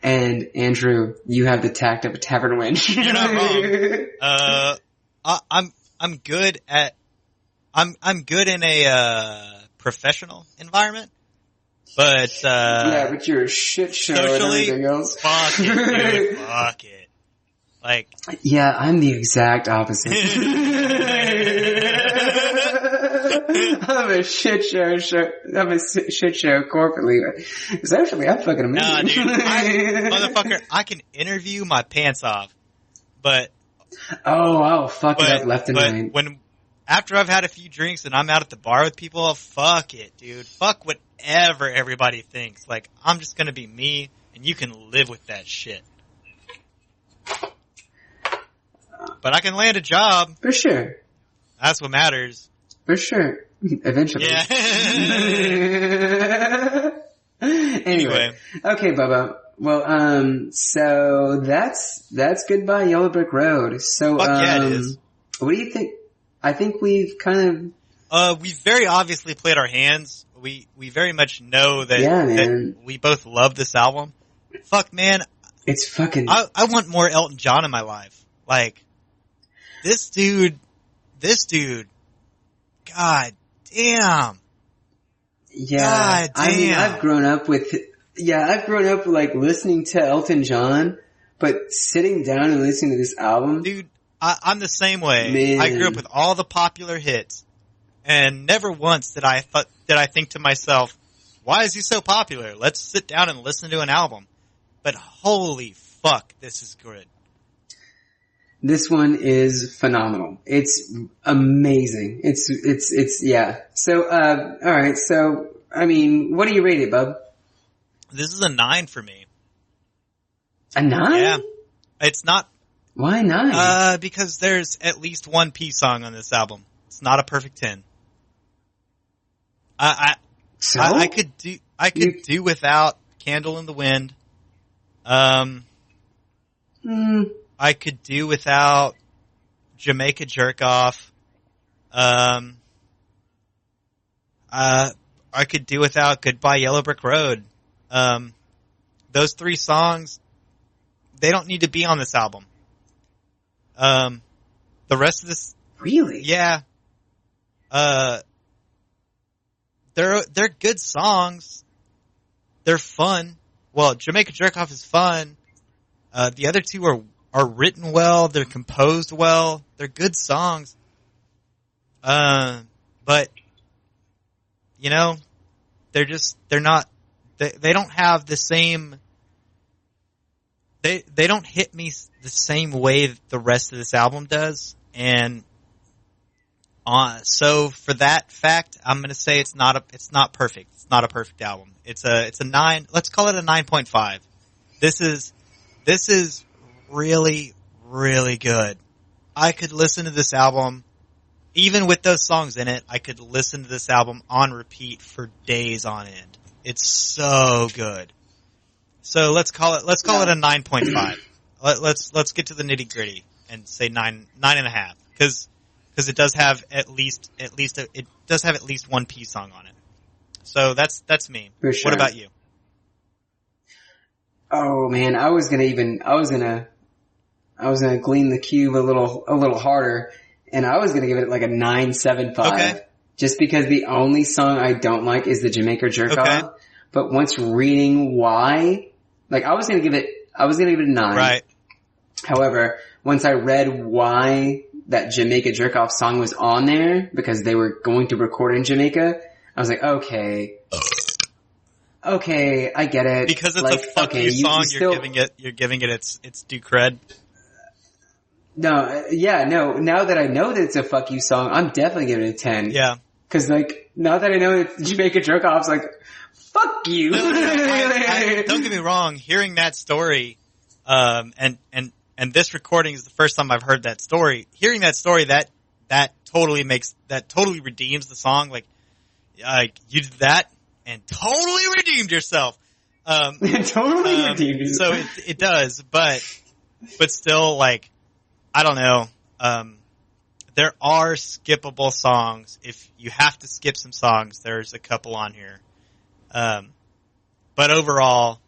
And Andrew, you have the tact of a tavern wench. You're not wrong. I'm good in a professional environment, but yeah, but you're a shit show socially, and everything else. Fuck it, dude. Fuck it. Like, yeah, I'm the exact opposite. I'm a shit show. I'm a shit show corporately. Socially, I'm fucking amazing. Nah, dude, motherfucker, I can interview my pants off, but I'll fuck it up left and right. After I've had a few drinks and I'm out at the bar with people, fuck it, dude. Fuck whatever everybody thinks. Like, I'm just gonna be me, and you can live with that shit. But I can land a job. For sure. That's what matters. For sure. Eventually. Yeah. Anyway. Okay, Bubba. Well, so that's Goodbye Yellow Brick Road. So, fuck yeah, it is. What do you think? I think we've kind of... we've very obviously played our hands. We very much know that, that we both love this album. Fuck, man. It's fucking... I want more Elton John in my life. Like, this dude, god damn. Yeah. God damn. I mean, I've grown up like listening to Elton John, but sitting down and listening to this album. Dude, I'm the same way. Man. I grew up with all the popular hits, and never once did I think to myself, why is he so popular? Let's sit down and listen to an album. But holy fuck, this is good. This one is phenomenal. It's amazing. It's yeah. So, alright, so, I mean, what do you rate it, bub? This is a 9 for me. A 9? Yeah. It's not... Why 9? Because there's at least one P song on this album. It's not a perfect 10. I could do without Candle in the Wind. I could do without Jamaica Jerk Off. I could do without Goodbye Yellow Brick Road. Those 3 songs, they don't need to be on this album. The rest of this... Really? Yeah. They're good songs. They're fun. Well, Jamaica Jerk Off is fun. The other 2 are written well. They're composed well. They're good songs. But, you know, they don't have the same they don't hit me the same way that the rest of this album does, and so for that fact, I'm going to say it's not perfect. It's not a perfect album. It's a 9. Let's call it a 9.5. This is really, really good. I could listen to this album, even with those songs in it, I could listen to this album on repeat for days on end. It's so good. So let's call it a 9.5. Let's get to the nitty gritty and say 9.5. Cause it does have at least one P song on it. So that's me. For sure. What about you? Oh man, I was gonna glean the cube a little harder, and I was gonna give it like a 9.75. Okay. Just because the only song I don't like is the Jamaica Jerk Off. Okay. But once reading why, like I was gonna give it a 9. Right. However, once I read why that Jamaica Jerk Off song was on there, because they were going to record in Jamaica, I was like, okay, I get it. Because it's like, a fuck you song, still, you're giving it its due cred. No, now that I know that it's a fuck you song, I'm definitely giving it a 10. Yeah. Cause like, now that I know it's Jamaica Jerk Off's like, fuck you. No, don't get me wrong, hearing that story, and this recording is the first time I've heard that story. Hearing that story, that totally redeems the song. Like you did that and totally redeemed yourself. Totally redeemed yourself. So it does, but still, like, I don't know. There are skippable songs. If you have to skip some songs, there's a couple on here. But overall,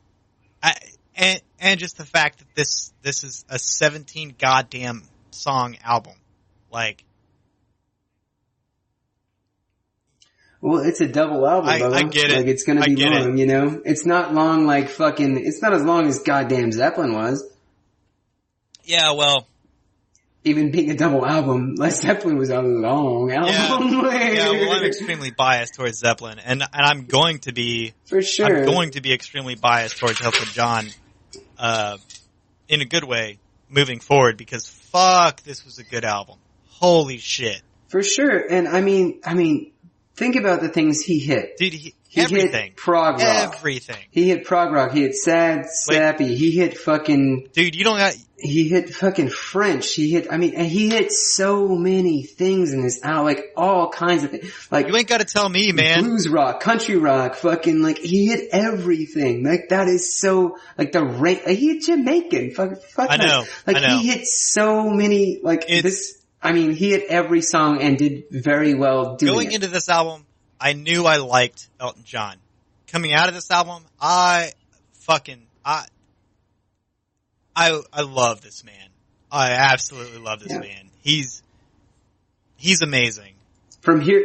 and just the fact that this is a 17 goddamn song album. Like, well, it's a double album, I get it. Like, it's gonna be long, you know? It's not long like it's not as long as goddamn Zeppelin was. Yeah, well. Even being a double album, Led Zeppelin was a long album. Yeah, well, I'm extremely biased towards Zeppelin, and I'm going to be for sure. I'm going to be extremely biased towards Elton John, in a good way moving forward, because fuck, this was a good album. Holy shit, for sure. And I mean, think about the things he hit. Dude, he everything. Hit prog rock. Everything. He hit prog rock. He hit sad, sappy. He hit fucking. Dude, you don't got. He hit fucking French. He hit so many things in this album, like all kinds of things. Like, you ain't gotta tell me, man. Blues rock, country rock, fucking, like, he hit everything. Like, that is so, like, he hit Jamaican. Fuck I know. Like, I know. he hit so many, like, he hit every song and did very well doing it. Going into this album, I knew I liked Elton John. Coming out of this album, I love this man. I absolutely love this man. He's amazing. From here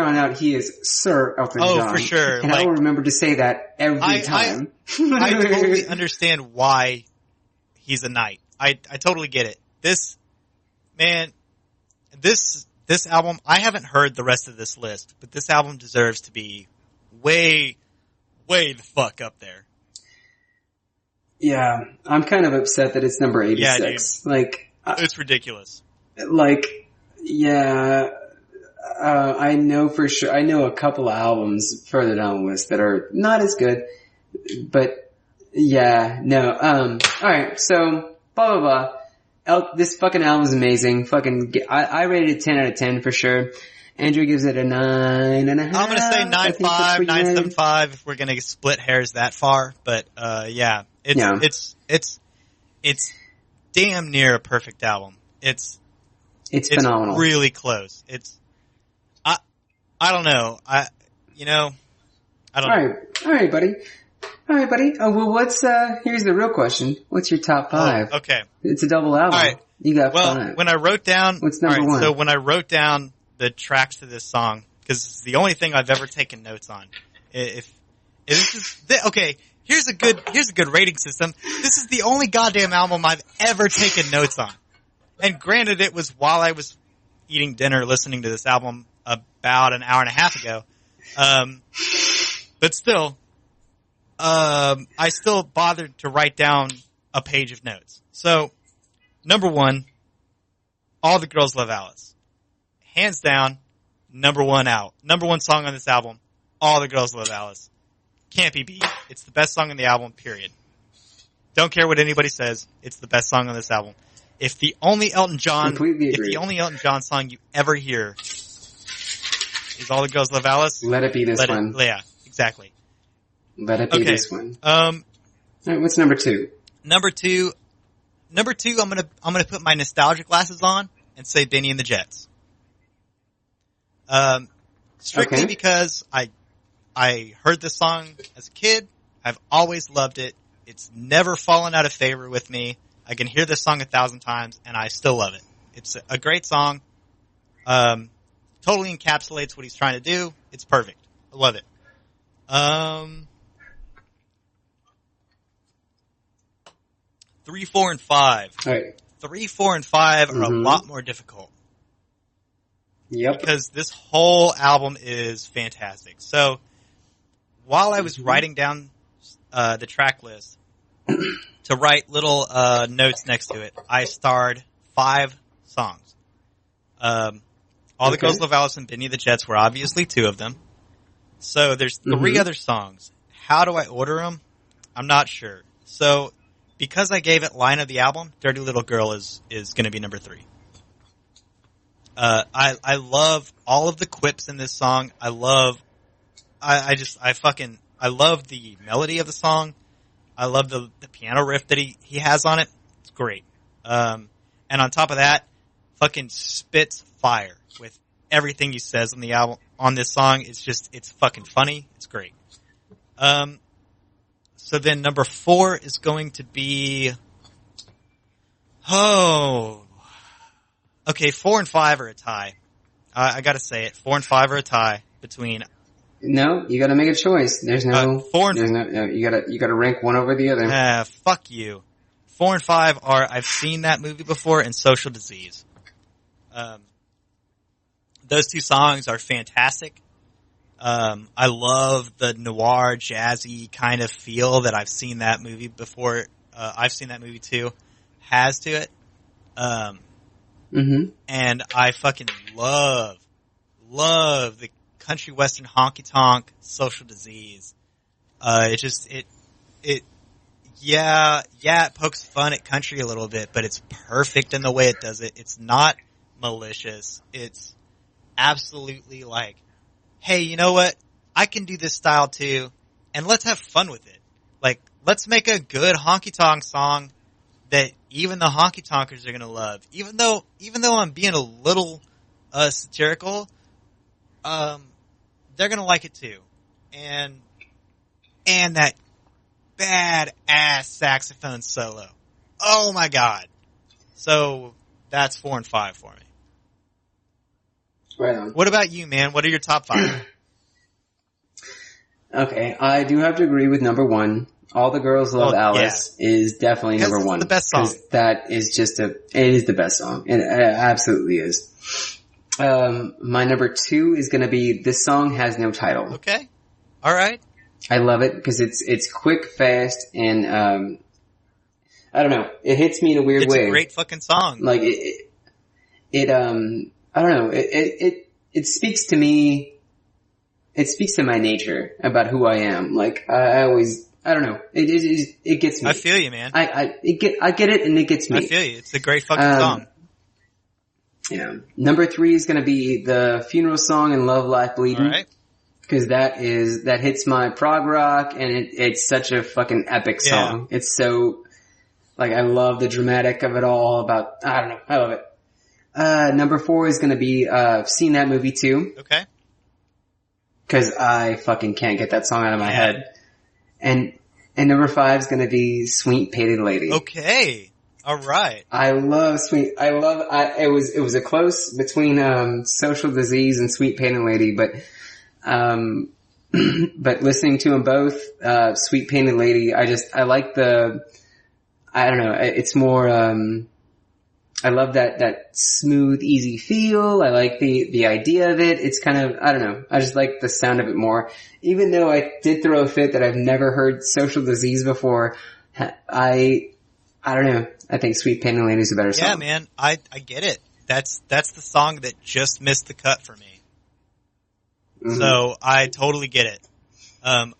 on out, he is Sir Elton John. Oh, for sure. And I will remember to say that every time. I totally understand why he's a knight. I totally get it. This album, I haven't heard the rest of this list, but this album deserves to be way, way the fuck up there. Yeah, I'm kind of upset that it's number 86. Yeah, like, it's ridiculous. Like, yeah, I know for sure. I know a couple of albums further down the list that are not as good, but yeah, no. All right, so blah blah blah. This fucking album is amazing. I rated it 10 out of 10 for sure. Andrew gives it a 9.5. I'm gonna say 9.5, 9.75 if we're gonna split hairs that far. But yeah, it's damn near a perfect album. It's phenomenal. Really close. I don't know. I don't know. All right, buddy. Oh, well, here's the real question. What's your top 5? Oh, okay. It's a double album. All right. You got 5. Well, when I wrote down, what's number 1? So when I wrote down the tracks to this song, because it's the only thing I've ever taken notes on. If this is, okay, here's a good rating system. This is the only goddamn album I've ever taken notes on. And granted, it was while I was eating dinner listening to this album about an hour and a half ago. But still, I still bothered to write down a page of notes. So, number one, All the Girls Love Alice. Hands down, number one song on this album, All the Girls Love Alice. Can't be beat. It's the best song on the album, period. Don't care what anybody says. It's the best song on this album. If the only Elton John song you ever hear is All the Girls Love Alice, let it be this one. Yeah, exactly. Let it be this one. All right, what's number two? Number two, I'm gonna put my nostalgia glasses on and say Benny and the Jets. Strictly because I heard this song as a kid. I've always loved it. It's never fallen out of favor with me. I can hear this song 1,000 times and I still love it. It's a great song. Totally encapsulates what he's trying to do. It's perfect. I love it. 3, 4, and 5. All right. 3, 4, and 5 are a lot more difficult. Yep. Because this whole album is fantastic. So, while I was writing down the track list to write little notes next to it, I starred 5 songs. All the Girls Love Alice and Benny the Jets were obviously 2 of them. So there's 3 other songs. How do I order them? I'm not sure. So because I gave it line of the album, Dirty Little Girl is going to be number 3. I love all of the quips in this song. I love the melody of the song. I love the piano riff that he has on it. It's great. And on top of that, fucking spits fire with everything he says on the album, on this song. It's fucking funny. It's great. So then number 4 is going to be, okay, 4 and 5 are a tie. I gotta say it. 4 and 5 are a tie between. No, you gotta make a choice. There's no, 4 and no, you gotta rank one over the other. Fuck you. 4 and 5 are, I've seen that movie before, and Social Disease. Those 2 songs are fantastic. I love the noir, jazzy kind of feel that I've seen that movie before. I've seen that movie too. Has to it. And I fucking love the country western honky tonk Social Disease. It pokes fun at country a little bit, but it's perfect in the way it does it. It's not malicious. It's absolutely like, hey, you know what? I can do this style too, and let's have fun with it. Like, let's make a good honky tonk song that even the honky tonkers are gonna love. Even though I'm being a little satirical, they're gonna like it too. And that bad ass saxophone solo. Oh my god. So that's 4 and 5 for me. Right on. What about you, man? What are your top 5? Okay, I do have to agree with number 1. All the Girls Love Alice is definitely number 1. It's the best song. That is it is the best song. It absolutely is. My number 2 is gonna be This Song Has No Title. Okay. Alright. I love it because it's quick, fast, and, I don't know. It hits me in a weird way. It's a great fucking song. Like, I don't know. It speaks to me. It speaks to my nature about who I am. Like, I don't know. It gets me. I feel you, man. I get it, and it gets me. I feel you. It's a great fucking song. Yeah. Number 3 is gonna be the funeral song and Love Life Bleeding. All right. Cause that hits my prog rock, and it's such a fucking epic song. Yeah. It's so, like, I love the dramatic of it all I don't know. I love it. Number 4 is gonna be, seen that movie too. Okay. Cause I fucking can't get that song out of my head. And number 5 is gonna be Sweet Painted Lady. Okay. Alright. It was a close between, Social Disease and Sweet Painted Lady, but listening to them both, Sweet Painted Lady, I like I don't know, it's more, I love that smooth, easy feel. I like the idea of it. It's kind of, I don't know, I just like the sound of it more. Even though I did throw a fit that I've never heard Social Disease before, I I don't know. I think Sweet Pain and Lady is a better song. Yeah, man. I get it. That's the song that just missed the cut for me. Mm-hmm. So I totally get it. I'm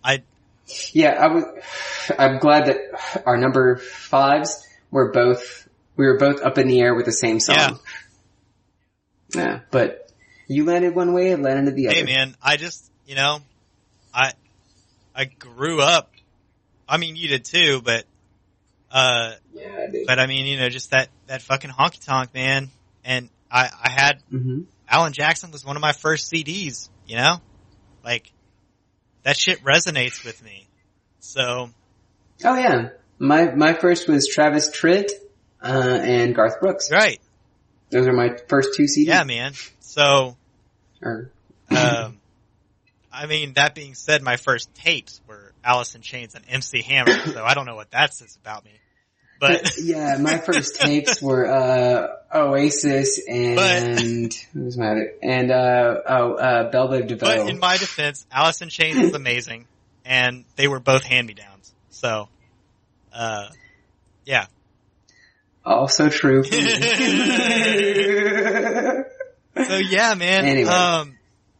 glad that our number 5s we were both up in the air with the same song. Yeah, but you landed one way and landed the other. Hey man, I just, I grew up, I mean you did too, but yeah, I did. But I mean, just that fucking honky tonk, man. And I had Alan Jackson was one of my first CDs, like that shit resonates with me. So, oh yeah, my first was Travis Tritt and Garth Brooks. Right, those are my first 2 CDs. Yeah, man. So, I mean, that being said, my first tapes were Alice in Chains and MC Hammer. So I don't know what that says about me. But yeah, my first tapes were Oasis and who was my other? And Belle Biv DeVoe. But in my defense, Alice in Chains is amazing, and they were both hand-me-downs. So, yeah. Also true. So yeah, man. Anyway.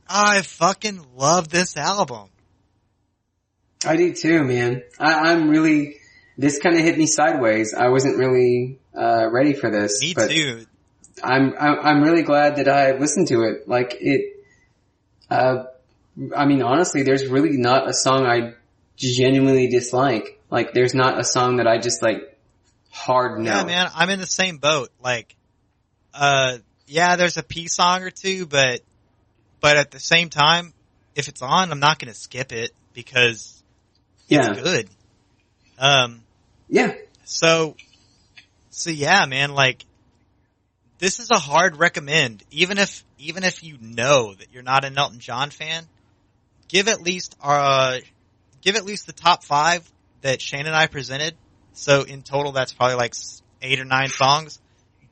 I fucking love this album. I do too, man. I'm really. This kind of hit me sideways. I wasn't really ready for this. Me but too. I'm really glad that I listened to it. Like it. I mean, honestly, there's really not a song I genuinely dislike. Like, there's not a song that I just like hard no. Yeah, man, I'm in the same boat. Like, yeah, there's a P song or two, but at the same time, if it's on, I'm not going to skip it because it's good. Yeah. So yeah, man, like, this is a hard recommend. Even if you know that you're not an Elton John fan, give at least the top 5 that Shane and I presented. So in total, that's probably like 8 or 9 songs.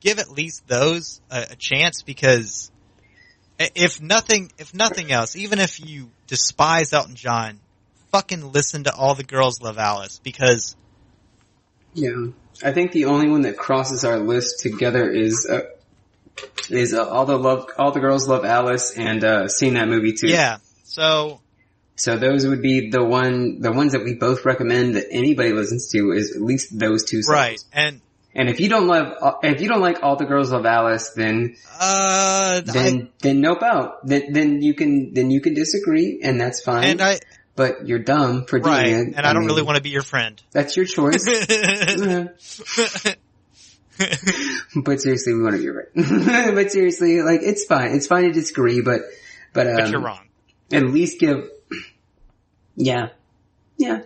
Give at least those a chance, because if nothing else, even if you despise Elton John, fucking listen to All the Girls Love Alice, because yeah, I think the only one that crosses our list together is All the Girls Love Alice and Seen That Movie Too. Yeah, so those would be the ones that we both recommend that anybody listens to, is at least those 2 songs. Right, and if you don't like All the Girls Love Alice, then nope out. Then you can disagree, and that's fine. But you're dumb for doing it. And I don't really want to be your friend. That's your choice. But seriously, we want to be your friend. But seriously, like, it's fine. It's fine to disagree, but you're wrong. At least give. Yeah.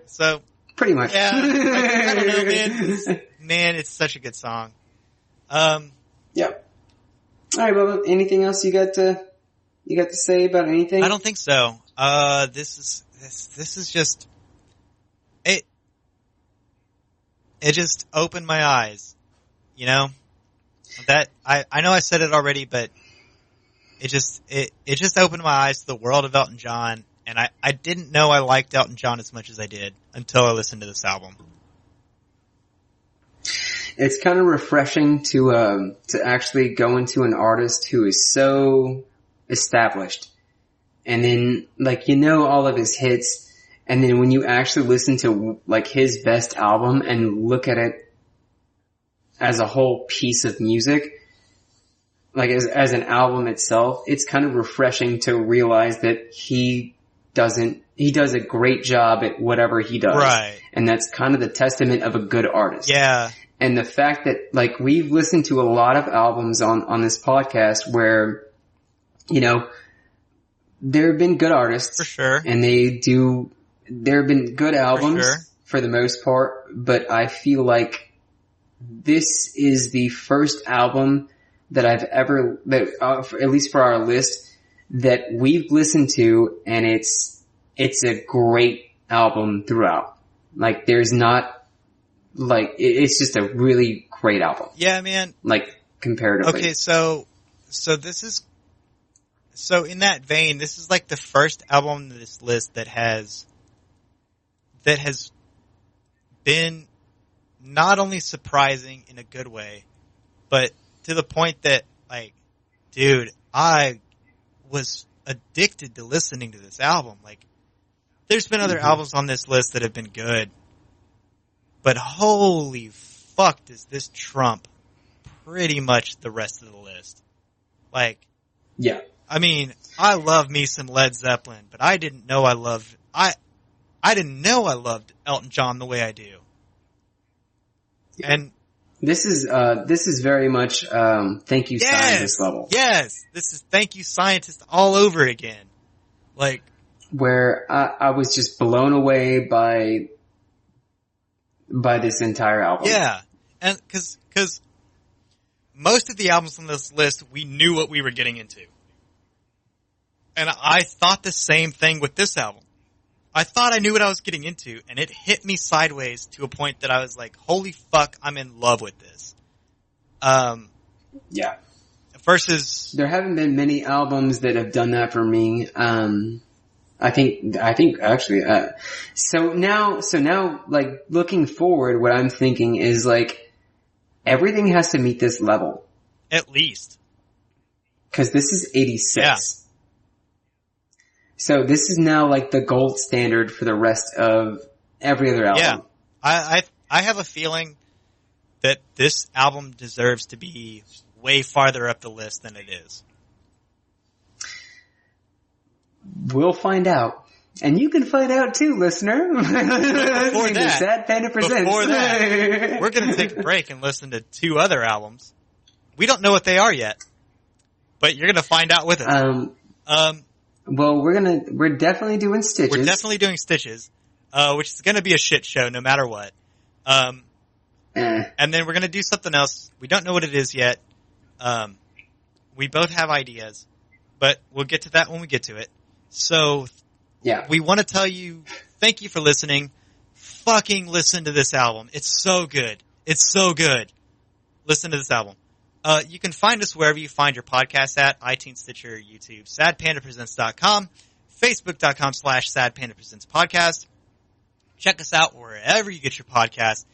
So pretty much. Yeah. I don't know, man. It's such a good song. Yeah. All right, Bubba. Anything else you got to say about anything? I don't think so. This is just it. It just opened my eyes. That I know I said it already, but it just opened my eyes to the world of Elton John, and I didn't know I liked Elton John as much as I did until I listened to this album. It's kind of refreshing to actually go into an artist who is so established, and then all of his hits, and then when you actually listen to like his best album and look at it as a whole piece of music, like as an album itself, it's kind of refreshing to realize that he does a great job at whatever he does. Right. And that's kind of the testament of a good artist. Yeah. And the fact that, like, we've listened to a lot of albums on this podcast where, there have been good artists. For sure. And there have been good albums for the most part, but I feel like this is the first album that I've ever, at least for our list, that we've listened to, and it's a great album throughout. Like, there's not, like, it's just a really great album. Yeah, man. Like, comparatively. Okay, so this is, so in that vein, this is like the first album on this list that has been not only surprising in a good way, but to the point that, like, dude, I was addicted to listening to this album. Like, there's been other albums on this list that have been good, but holy fuck does this trump pretty much the rest of the list. Like, yeah. I mean, I love me some Led Zeppelin, but I didn't know I loved Elton John the way I do. Yeah. And this is very much thank you scientist level. Yes, this is thank you scientist all over again. Like, where I was just blown away by this entire album. Yeah, and because most of the albums on this list we knew what we were getting into, and I thought the same thing with this album. I thought I knew what I was getting into, and it hit me sideways to a point that I was like, holy fuck, I'm in love with this. Yeah. Versus... There haven't been many albums that have done that for me. I think actually, so now, like, looking forward, what I'm thinking is, like, everything has to meet this level. At least. 'Cause this is 86. Yeah. So this is now like the gold standard for the rest of every other album. Yeah. I have a feeling that this album deserves to be way farther up the list than it is. We'll find out. And you can find out too, listener. Before that, Sad Panda Presents. We're going to take a break and listen to two other albums. We don't know what they are yet, but you're going to find out with us. Well, we're definitely doing Stitches. We're definitely doing Stitches, which is going to be a shit show no matter what. And then we're going to do something else. We don't know what it is yet. We both have ideas, but we'll get to that when we get to it. So, yeah, we want to tell you, thank you for listening. Fucking listen to this album. It's so good. It's so good. Listen to this album. You can find us wherever you find your podcast at, iTunes, Stitcher, YouTube, sadpandapresents.com, facebook.com/sadpandapresentspodcast. Check us out wherever you get your podcast.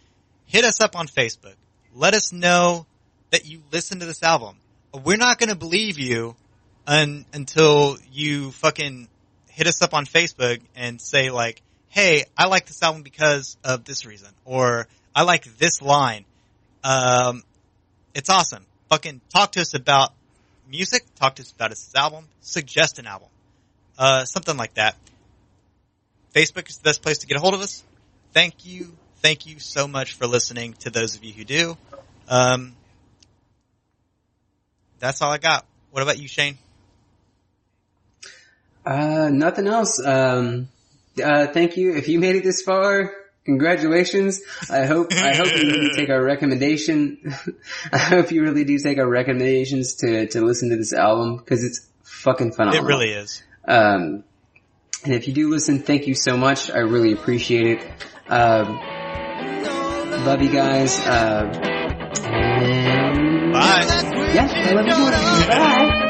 Hit us up on Facebook. Let us know that you listen to this album. We're not going to believe you until you fucking hit us up on Facebook and say, like, hey, I like this album because of this reason, or I like this line. It's awesome. Fucking talk to us about music, talk to us about this album, suggest an album. Something like that. Facebook is the best place to get a hold of us. Thank you so much for listening, to those of you who do. That's all I got. What about you, Shane? Nothing else. Thank you. If you made it this far, congratulations. I hope you really take our recommendation. I hope you really do take our recommendations to listen to this album, because it's fucking phenomenal. It really is. And if you do listen, thank you so much. I really appreciate it. Love you guys. Bye. Yeah, I love you. Bye.